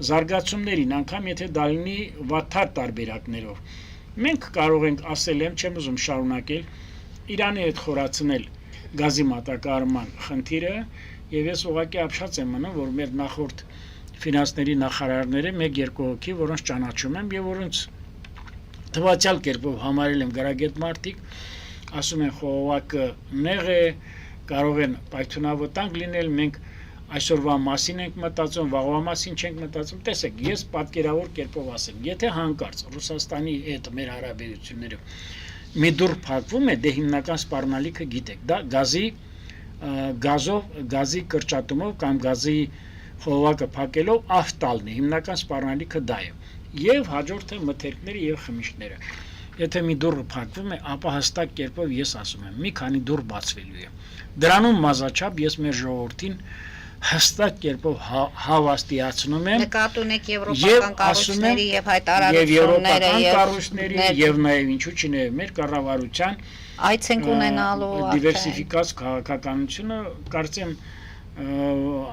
Speaker 2: զարգացումներին, անգամ եթե դա լինի վատթար տարբերակներով։ Մենք կարող ենք ասել եմ, չեմ ուզում շարունակել, Իրանի հետ խորացնել գազի մատակարարման խնդիրը, եւ ես ուղղակի ապշած եմ մնում, որ մեր նախորդ ֆինանսների նախարարները 1-2 հոգի, որոնց ճանաչում եմ եւ որոնց թվացial կերպով համարել եմ գրագետ մարդիկ, ասում են խողովակը նեղ է, կարող են պայթունավտանգ լինել, մենք այսօրվա մասին ենք մտածում, վաղվա մասին չենք մտածում։ Տեսեք, ես պատկերավոր կերպով ասեմ, եթե հանկարծ Ռուսաստանի հետ մեր հարաբերությունները մի դուռ փակվում է, դե հիմնական սպառնալիքը գիտեք, դա գազի կրճատումով կամ գազի խողովակը փակելով ավտալն է, հիմնական սպառնալիքը դա է։ Եվ հաջորդը մթերքները եւ խմիչքները։ Եթե մի դուռը փակվում է, ապա հստակ կերպով ես ասում եմ, մի քանի դուռ բացվելու է։ Դրանում մազաչափ ես մեր ժողովրդին հստակ կերպով հավաստիացնում եմ
Speaker 1: նկատի ունեք եվրոպական կառույցների եւ հայտարարությունները
Speaker 2: եւ կառույցների եւ նաեւ ինչու՞ չի նաեւ մեր կառավարության
Speaker 1: այց ենք ունենալու
Speaker 2: դիվերսիֆիկած քաղաքականությունը կարծեմ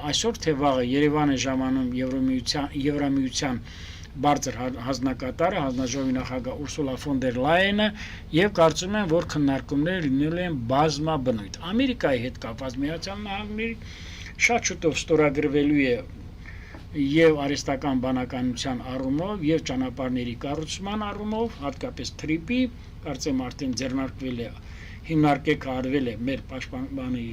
Speaker 2: այսօր թե վաղը Երևան է ժամանում Եվրամիության բարձր հանձնակատարը, հանձնաժողովի նախագահ Ուրսուլա ֆոն դեր Լայենը եւ կարծում եմ, որ քննարկումները լինելու են բազմաբնույթ։ Ամերիկայի հետ կապված Միացյալ Նահանգների շատ շուտով ստորագրվելու է եւ արհեստական բանականության առումով եւ ճանապարհների կառուցման առումով, հատկապես թրիպի, կարծեմ արդեն ձեռնարկվել է, հիմնարկեք արվել է մեր պաշտպանի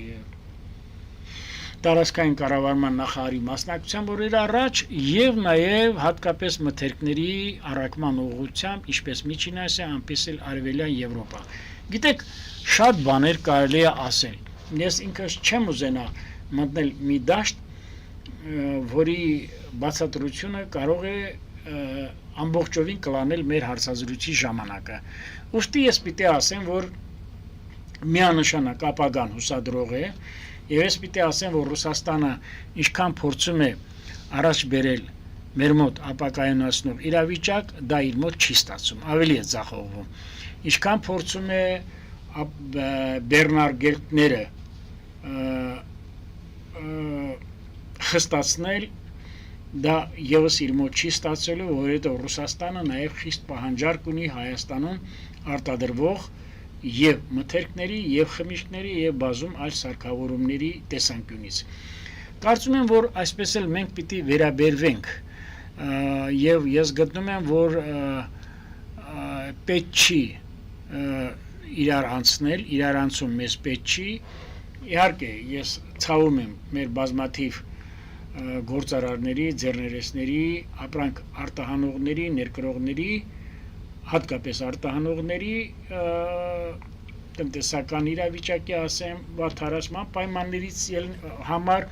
Speaker 2: տարածքային կառավարման նախարարի մասնակցությամբ օրեր առաջ եւ նաեւ հատկապես մթերքների առաքման ուղղությամբ, ինչպես Միջին Ասիա, այնպես էլ Արևելյան Եվրոպա։ Գիտեք, շատ բաներ կարելի է ասել։ Ես ինքս չեմ ուզենա մտնել մի դաշտ, որի բացատրությունը կարող է ամբողջովին կլանել մեր հարցազրույցի ժամանակը։ Ուստի ես պիտի ասեմ, որ միանշանակ ապագան հուսադրող է, եւ ես պիտի ասեմ, որ Ռուսաստանը ինչքան փորձում է առաջ բերել մեր մոտ ապակայունացնող իրավիճակ, դա իր մոտ չի ստացում, ավելի է ձախողվում։ Ինչքան փորձում է բեռնարգելքները խստացնել, դա եւս իր մոտ չի ստացելու, որովհետեւ Ռուսաստանը նաեւ խիստ պահանջարկ ունի Հայաստանում արտադրվող եւ մթերքների, եւ խմիչքների, եւ բազում այլ սարքավորումների տեսանկյունից։ Կարծում եմ, որ այսպես էլ մենք պիտի վերաբերվենք եւ ես գտնում եմ, որ պետք չի իրար անցնել, իրար անցում մեզ պետք չի։ Իհարկե, ես ցավում եմ մեր բազմաթիվ գործարարների, ձեռներեցների, ապրանք արտահանողների, ներկրողների, հատկապես արտահանողների տնտեսական իրավիճակի ասեմ, վատթարացման պայմաններից համար,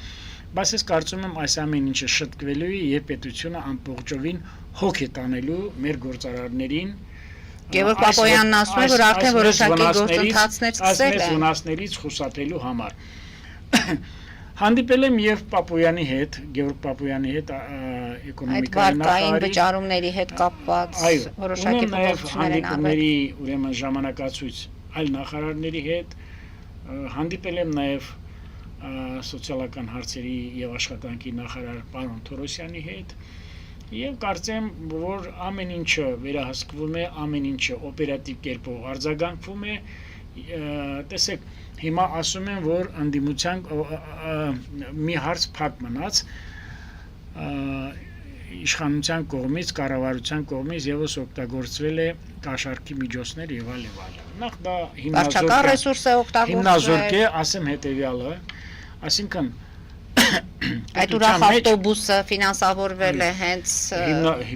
Speaker 2: բայց ես կարծում եմ այս ամեն ինչը շտկվելու է եւ պետությունը ամբողջովին հոգ է տանելու մեր գործարարներին
Speaker 1: Գևորգ Պապոյանն ասում է, որ արդեն որոշակի գործընթացներ սկսել
Speaker 2: են վնասներից խուսափելու համար։ Հանդիպել եմ եւ Պապոյանի հետ, Գևորգ Պապոյանի հետ էկոնոմիկայի
Speaker 1: նախարարի վճարումների հետ կապված որոշակի փոփոխություններ են արվել։
Speaker 2: Ուրեմն ժամանակացույց այլ նախարարների հետ հանդիպել եմ նաեւ սոցիալական հարցերի եւ աշխատանքի նախարար պարոն Թորոսյանի հետ եւ կարծեմ, որ ամեն ինչը վերահսկվում է, ամեն ինչը օպերատիվ կերպով արձագանքվում է։ Տեսեք, հիմա ասում են, որ ընդդիմության մի հարց փակ մնաց իշխանության կողմից, կառավարության կողմից եւս օգտագործվել է կաշառքի միջոցներ եւ այլ եւ այլ։ Նախ դա
Speaker 1: վարչական ռեսուրս է
Speaker 2: հիմնազորք
Speaker 1: օգտագործվել։
Speaker 2: է, ասեմ հետեւյալը, այսինքն
Speaker 1: Այդ ուրախ-ավտոբուսը ֆինանսավորվել է հենց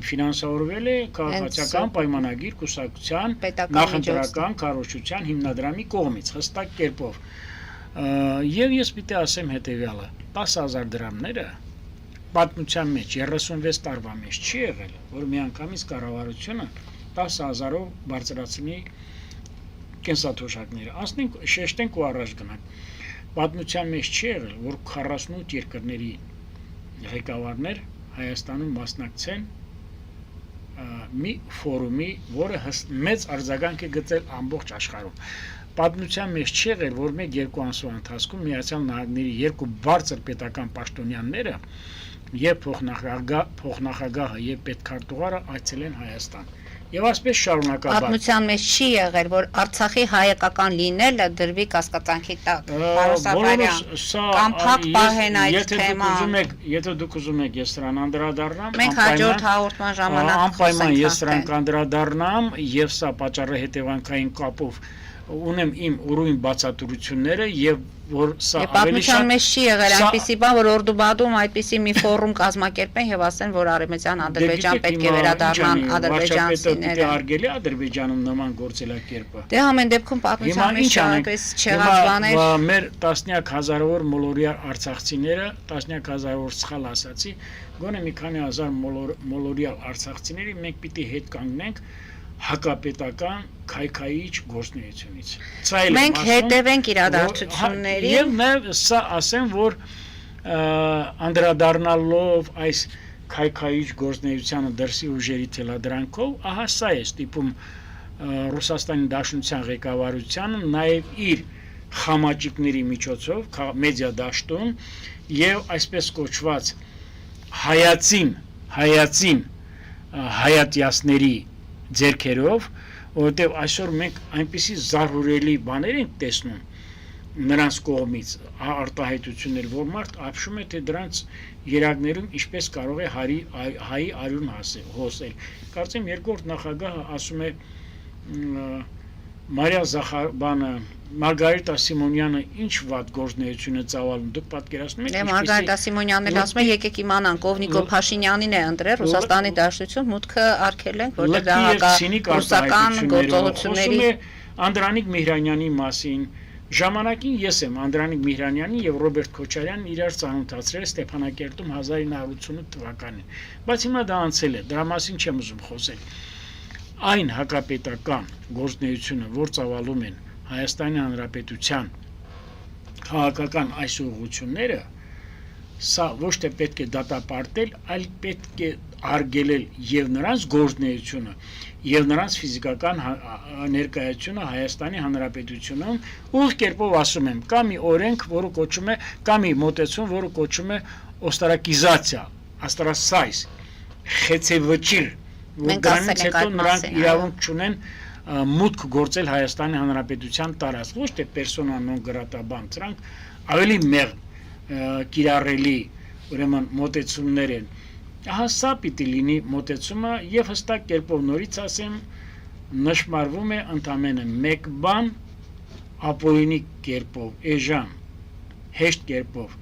Speaker 2: ֆինանսավորվել է քաղաքացիական պայմանագիր կուսակցության
Speaker 1: պետական
Speaker 2: նախընտրական կառույցության հիմնադրամի կողմից հստակ կերպով։ Եվ ես պիտի ասեմ հետեւյալը, 10,000 դրամները պատմության մեջ 36 տարվա մեջ չի եղել, որ միանգամից կառավարությունը 10,000-ով բարձրացնի կենսաթոշակները։ Ասենք շեշտենք ու առաջ գնանք։ Պատմության մեջ չի եղել, որ 48 երկրների ղեկավարներ Հայաստանում մասնակցեն մի ֆորումի, որը մեծ արձագանք է գտել ամբողջ աշխարհում։ Պատմության մեջ չի եղել, որ 1-2 ամսվա ընթացքում Միացյալ Նահանգների երկու բարձր պետական պաշտոնյաները եւ փոխնախագահը եւ պետքարտուղարը այցելեն Հայաստան։ Եվ այսպես շարունակաբար։
Speaker 1: Պատմության մեջ չի եղել, որ Արցախի հայկական լինելը դրվի կասկածանքի տակ։ Կամ փակ պահեն այդ թեման։
Speaker 2: Եթե դուք ուզում եք, ես դրան անդրադառնամ։
Speaker 1: Մենք հաջորդ հաղորդման ժամանակ
Speaker 2: անպայման ես դրան կանդրադառնամ եւ սա պատճառը հետևանքային կապով ունեմ իմ ուրույն բացատրությունները եւ որ սա ավելի շատ
Speaker 1: պատմության մեջ չի եղել այնպիսի բան, որ Օրդուբադում այդպիսի մի ֆորում կազմակերպեն եւ ասեն, որ Արևմտյան Ադրբեջան պետք է վերադառնան ադրբեջանցիները։
Speaker 2: Արգելի Ադրբեջանում նման գործելակերպը։
Speaker 1: Դե ամեն դեպքում պատմության մեջ այնպես չեղած բաներ։
Speaker 2: Մեր տասնյակ հազարավոր մոլորյա արցախցիները, տասնյակ հազարավոր սխալ ասացի, գոնե մի քանի հազար մոլորյա արցախցիների մենք պիտի հետ կանգնենք հակապետական քայքայիչ գործունեությունից։
Speaker 1: Մենք հետևենք իրադարձությունների
Speaker 2: եւ նաեւ սա ասեմ, որ անդրադառնալով այս քայքայիչ գործունեությանը դրսի ուժերի թելադրանքով, ահա սա է ստիպում Ռուսաստանի Դաշնության ղեկավարությանը նաեւ իր խամաճիկների միջոցով մեդիա դաշտում եւ այսպես կոչված հայացիների ձերքերով, որովհետև այսօր մենք այնպիսի զարհուրելի բաներ ենք տեսնում նրանց կողմից արտահայտություններ, որ մարդ ապշում է, թե դրանց երակներում ինչպես կարող է հայի արյուն հոսել։ Կարծեմ երկրորդ նախագահը ասում է Մարգարիտա Սիմոնյանը ինչ վատ գործունեություն է ծավալում, դուք պատկերացնում եք։
Speaker 1: Մարգարիտա Սիմոնյանն էլ ասում է, եկեք իմանանք, ով Նիկոլ Փաշինյանին է ընտրել Ռուսաստանի Դաշնություն, մուտքը արգել ենք, որտեղ դա ռուսական գործողությունների
Speaker 2: Անդրանիկ Միհրանյանի մասին ժամանակին ես եմ Անդրանիկ Միհրանյանին եւ Ռոբերտ Քոչարյանին իրար ծանոթացրել Ստեփանակերտում 1988 թվականին, բայց հիմա դա անցել է, դրա մասին չեմ ուզում խոսել։ Այն հակապետական գործունեությունը, որ ծավալում են Հայաստանի Հանրապետության քաղաքական այս ուղղությունները, սա ոչ թե պետք է դատապարտել, այլ պետք է արգելել եւ նրանց գործունեությունը եւ նրանց ֆիզիկական ներկայությունը Հայաստանի Հանրապետությունում, ուղիղ կերպով ասում եմ, կա մի օրենք, որը կոչվում է, կա մի մոտեցում, որը կոչվում է օստարակիզացիա, աստրասայս, խեցեվճիր, որ դրանից հետո նրանք իրավունք չունեն մուտք գործել Հայաստանի Հանրապետության տարածք, ոչ թե պերսոնա նոն գրատա բան, սրանք ավելի մեղմ կիրառելի ուրեմն մոտեցումներ են։ Ահա սա պիտի լինի մոտեցումը եւ հստակ կերպով նորից ասեմ, նշмарվում է ընդամենը մեկ բան ապօրինի կերպով, էժան, հեշտ կերպով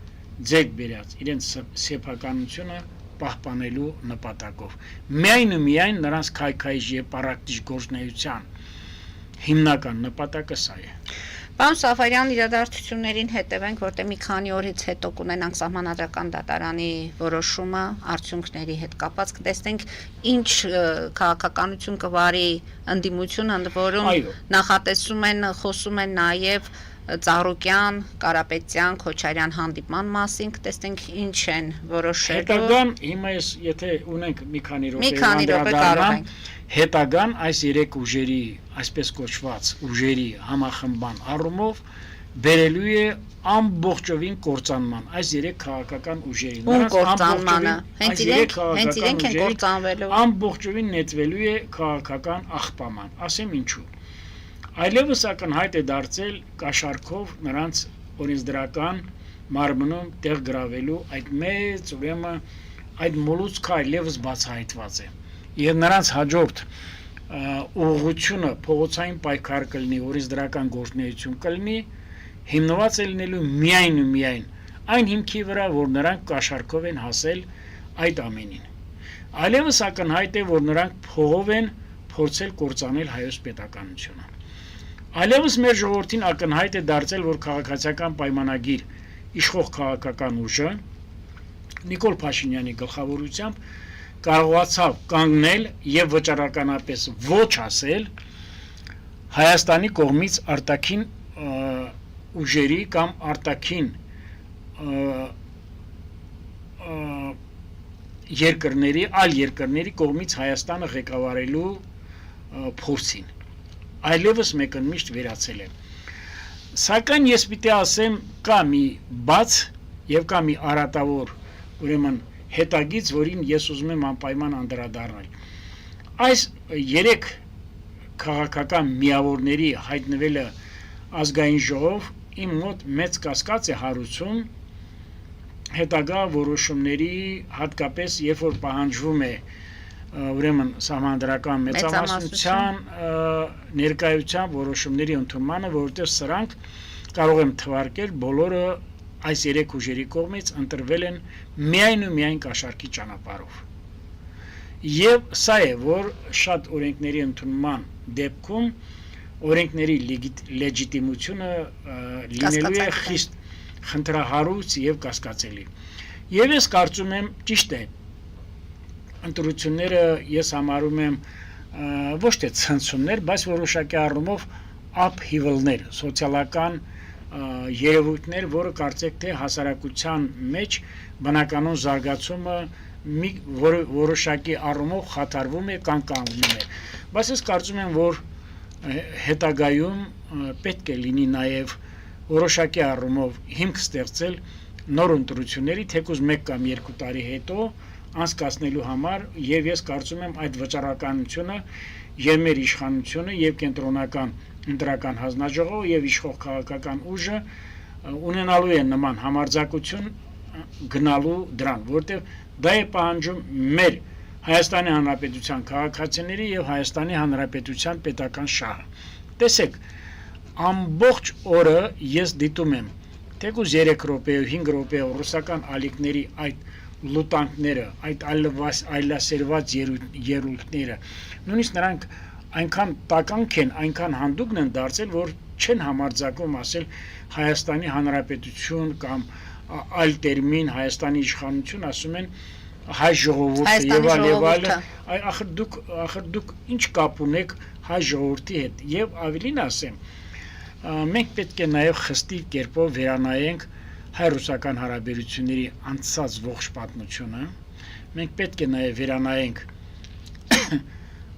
Speaker 2: ձեռք բերած իրենց սեփականությունը պահպանելու նպատակով։ Միայն նրանց քայքայիչ եւ պարակտիչ գործունեության հիմնական նպատակը սա է։
Speaker 1: Պարոն Սաֆարյան, իրադարձություններին հետևենք, որտեղ մի քանի օրից հետո կունենանք Սահմանադրական դատարանի որոշումը արդյունքների հետ կապված, կտեսնենք ինչ քաղաքականություն կվարի ընդդիմությունը, ընդ որում նախատեսում են, խոսում են նաև Ծառուկյան, Կարապետյան, Քոչարյան հանդիպման մասին, կտեսնենք ինչ են որոշելու։
Speaker 2: Հետագան, հիմա ես եթե ունենք մի քանի րոպե հետագան այս երեք ուժերի, այսպես կոչված ուժերի համախմբան առումով բերելու է ամբողջովին կործանման այս երեք քաղաքական ուժերի։
Speaker 1: Կործանմանը, հենց իրենք են կործանվելու։
Speaker 2: Ամբողջովին նետվելու է քաղաքական աղբաման, ասեմ ինչու։ Այլևս ակնհայտ է դարձել կաշառքով նրանց օրենսդրական մարմնում տեղ գրավելու այդ մեծ ուրեմն այդ մոլուցքը այլևս բացահայտված է։ Եվ նրանց հաջորդ ուղղությունը փողոցային պայքար կլինի, օրենսդրական գործունեություն կլինի, հիմնված է լինելու միայն ու միայն այն հիմքի վրա, որ նրանք կաշառքով են հասել այդ ամենին։ Այլևս ակնհայտ է, որ նրանք փողով են փորձել կործանել հայոց պետականությունը։ Այլևս մեր ժողովրդին ակնհայտ է դարձել, որ քաղաքացիական պայմանագիր իշխող քաղաքական ուժը Նիկոլ Փաշինյանի գլխավորությամբ կարողացավ կանգնել եւ վճռականապես ոչ ասել Հայաստանի կողմից արտաքին ուժերի կամ արտաքին երկրների, այլ երկրների կողմից Հայաստանը ղեկավարելու փորձին։ Այլևս մեկընդմիշտ վերացել է։ Սակայն ես պիտի ասեմ, կա մի բաց եւ կա մի արատավոր, ուրեմն հետագից, որին ես ուզում եմ անպայման անդրադառնալ։ Այս երեք քաղաքական միավորների հայտնվելը ազգային ժողով իմ մոտ մեծ կասկած է հարուցում հետագա որոշումների, հատկապես երբ որ պահանջվում է ուրեմն սահմանադրական մեծամասնության ներկայության որոշումների ընդունմանը, որովհետև սրանք կարող եմ թվարկել բոլորը այս երեք ուժերի կողմից ընտրվել են միայն ու միայն կաշառքի ճանապարհով։ Եվ սա է, որ շատ օրենքների ընդունման դեպքում օրենքների լեգիտիմությունը լինելու է խիստ խնդրահարույց եւ կասկածելի։ Եվ ես կարծում եմ, ճիշտ է, ընտրությունները ես համարում եմ ոչ թե ցնցումներ, բայց որոշակի առումով upheaval-ներ, սոցիալական երևույթներ, որը կարծեք թե հասարակության մեջ բնականոն զարգացումը որոշակի առումով խաթարվում է կամ կանգնում է։ Բայց ես կարծում եմ, որ հետագայում պետք է լինի նաև որոշակի առումով հիմք ստեղծել նոր ընտրությունների, թեկուզ 1 կամ 2 տարի հետո անցկացնելու համար, եւ ես կարծում եմ այդ վճռականությունը եւ մեր իշխանությունը եւ կենտրոնական ընտրական հանձնաժողովը եւ իշխող քաղաքական ուժը ունենալու են նման համարձակություն գնալու դրան, որտեղ դա է պահանջում մեր Հայաստանի Հանրապետության քաղաքացիների եւ Հայաստանի Հանրապետության պետական շահը։ Տեսեք, ամբողջ օրը ես դիտում եմ թեկուզ 3 րոպեով 5 րոպեով ռուսական ալիքների այդ լուտանքները, այդ այլասերված երուլքները, նույնիսկ նրանք այնքան տականք են, այնքան հանդուգն են դարձել, որ չեն համարձակում ասել Հայաստանի Հանրապետություն կամ այլ տերմին Հայաստանի իշխանություն, ասում են հայ ժողովուրդը եւ այլ, ախր դուք ինչ կապ ունեք հայ ժողովրդի հետ։ Եվ ավելին ասեմ, մենք պետք է նաեւ խստի կերպով վերանայենք հայ-ռուսական հարաբերությունների անցած ողջ պատմությունը, մենք պետք է նաև վերանայենք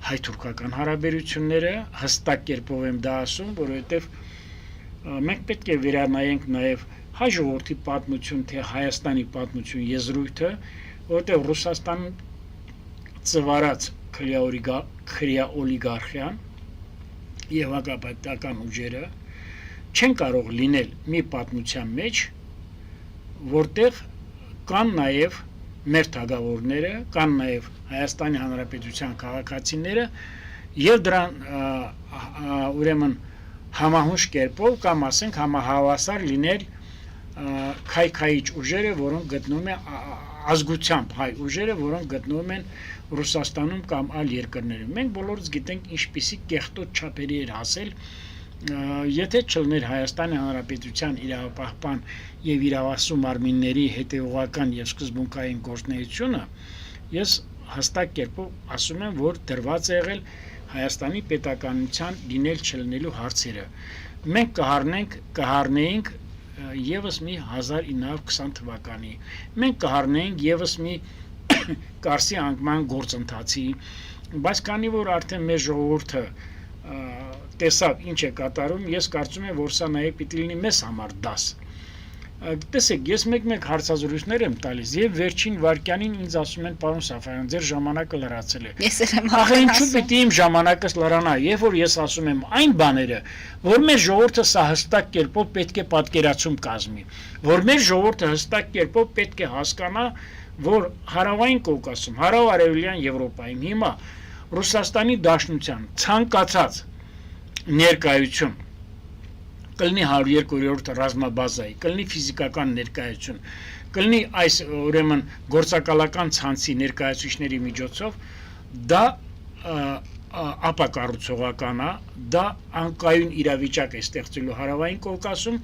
Speaker 2: հայ-թուրքական հարաբերությունները, հստակ կերպով եմ դա ասում, որովհետև մենք պետք է վերանայենք նաև հայ ժողովրդի պատմություն, թե Հայաստանի պատմություն եզրույթը, որովհետև Ռուսաստան ծվարած քրեա օլիգարխիան եւ հակապետական ուժերը չեն կարող լինել մի պատմության մեջ, որտեղ կան նաև մեր թագավորները, կան նաև Հայաստանի Հանրապետության քաղաքացիները եւ դրան ուրեմն համահունչ կերպով կամ ասենք համահավասար լինել քայքայիչ ուժերը, որոնք գտնվում են ազգությամբ հայ ուժերը, որոնք գտնվում են Ռուսաստանում կամ այլ երկրներում։ Մենք բոլորս գիտենք ինչպիսի կեղտոտ չափերի էր հասել եթե չլներ Հայաստանի Հանրապետության իրավապահպան եւ իրավասու մարմինների հետեւողական եւ սկզբունքային գործունեությունը, ես հստակ կերպով ասում եմ, որ դրված է եղել Հայաստանի պետականության լինել չլինելու հարցերը։ Մենք կհառնեինք եւս մի 1920 թվականի։ Մենք կհառնեինք եւս մի Կարսի անկման գործընթացի, բայց քանի որ արդեն մեր ժողովուրդը տեսավ ինչ է կատարում, ես կարծում եմ, որ սա նաև պիտի լինի մեզ համար դաս։ Տեսեք, ես մեկ-մեկ հարցազրույցներ եմ տալիս եւ վերջին վարքյանին ինձ ասում են, պարոն Սաֆարյան, ձեր ժամանակը լրացել է։
Speaker 1: Ես եմ
Speaker 2: Ահա ինչու պիտի իմ ժամանակս լրանա, երբ որ ես ասում եմ այն բաները, որ մեր ժողովուրդը սա հստակ կերպով պետք է պատկերացում կազմի, որ մեր ժողովուրդը հստակ կերպով պետք է հասկանա, որ հարավային Կովկասում, հարավ-արևելյան Եվրոպայում հիմա Ռուսաստանի Դաշնության ցանկացած ներկայություն կլինի 102-րդ ռազմաբազայի, կլինի ֆիզիկական ներկայություն, կլինի այս ուրեմն գործակալական ցանցի ներկայացուցիչների միջոցով, դա ապակառուցողական է, դա անկայուն իրավիճակ է ստեղծելու հարավային Կովկասում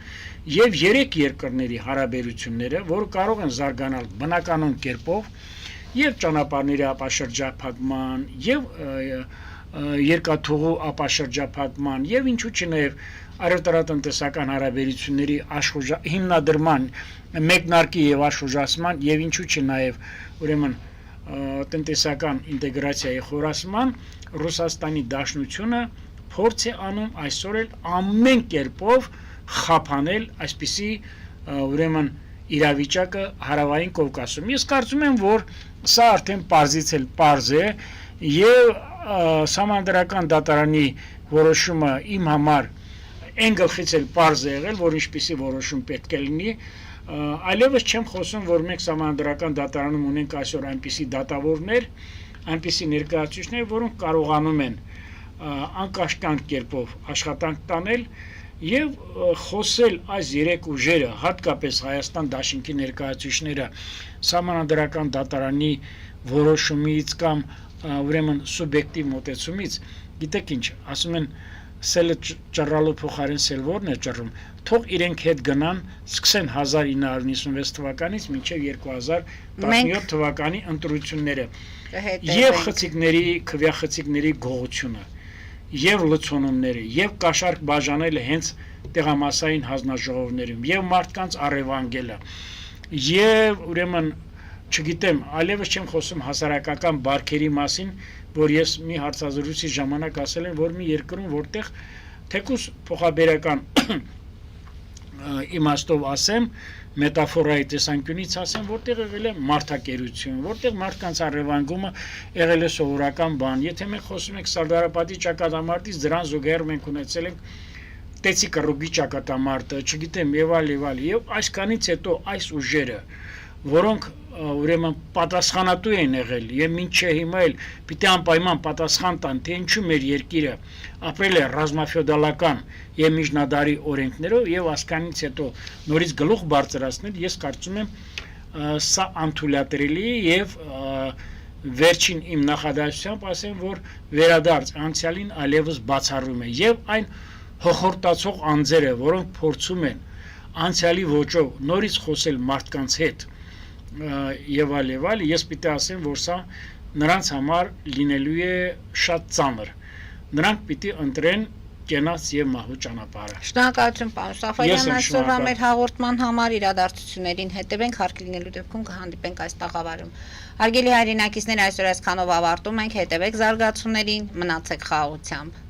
Speaker 2: եւ երեք երկրների հարաբերությունները, որը կարող են զարգանալ բնականon կերպով եւ ճանապարհների ապաշրջափակման եւ երկաթուղու ապաշրջափակման եւ ինչու՞ չէ նաեւ առևտրատնտեսական հարաբերությունների հիմնադրման մեկնարկի եւ աշխուժացման եւ ինչու՞ չէ նաեւ ուրեմն տնտեսական ինտեգրացիայի խորացման Ռուսաստանի Դաշնությունը փորձ է անում այսօր էլ ամեն կերպով խափանել այսպիսի ուրեմն իրավիճակը հարավային Կովկասում։ Ես կարծում եմ, որ սա արդեն պարզից էլ պարզ է եւ Սահմանադրական դատարանի որոշումը իմ համար այն գլխից էլ պարզ է եղել, որ ինչպիսի որոշում պետք է լինի, այլևս չեմ խոսում, որ մենք Սահմանադրական դատարանում ունենք այսօր այնպիսի դատավորներ, այնպիսի ներկայացուցիչներ, որոնք կարողանում են անկաշկանդ կերպով աշխատանք տանել եւ խոսել այս երեք ուժերը, հատկապես Հայաստան Դաշնքի ներկայացուցիչները Սահմանադրական դատարանի որոշումից կամ ուրեմն սուբյեկտիվ մոտեցումից, գիտեք ինչ, ասում են սելը ճռալու փոխարեն սելվորն է ճռում, թող իրենք հետ գնան, սկսեն 1996 թվականից մինչև 2017 թվականի ընտրությունները եւ խցիկների, քվյախցիկների գողությունը եւ լցոնումները եւ կաշառք բաժանելը հենց տեղամասային հանձնաժողովներում եւ մարդկանց առևանգելը եւ ուրեմն չգիտեմ, այլևս չեմ խոսում հասարակական բարքերի մասին, որ ես մի հարցազրույցի ժամանակ ասել եմ, որ մի երկրում, որտեղ թեկուզ փոխաբերական իմաստով ասեմ, մետաֆորայի տեսանկյունից ասեմ, որտեղ եղել է մարդակերություն, որտեղ մարդկանց առևանգումը եղել է սովորական բան։ Եթե մենք խոսում ենք Սարդարապետի ճակատամարտից, դրան զուգահեռ մենք ունեցել ենք Տեցի կռուգի ճակատամարտը, չգիտեմ, եւ այլ, այսքանից հետո այս ուժերը, որոնք ուրեմն պատասխանատու են եղել եւ մինչեւ հիմա էլ պիտի անպայման պատասխան տան, թե ինչու մեր երկիրը ապրել է ռազմաֆեոդալական եւ միջնադարի օրենքներով եւ ասկանից հետո նորից գլուխ բարձրացնել, ես կարծում եմ սա անթույլատրելի եւ վերջին իմ նախադասությամբ ասեմ, որ վերադարձ անցյալին այլևս բացառում է եւ այն հոխորտացող անձերը, որոնք փորձում են անցյալի ոճով նորից խոսել մարդկանց հետ եւ այլ, ես պիտի ասեմ, որ սա նրանց համար լինելու է շատ ծանր։ Նրանք պիտի ընտրեն կենաց եւ մահու ճանապարհը։
Speaker 1: Շնորհակալություն, պարոն Սաֆարյան, այսօրվա մեր հաղորդման համար իրադարձություններին հետևենք, հարկ լինելու դեպքում կհանդիպենք այս տաղավարում։ Հարգելի հայրենակիցներ, այսօր այսքանով ավարտում ենք, հետևեք զարգացումներին, մնացեք խաղաղությամբ։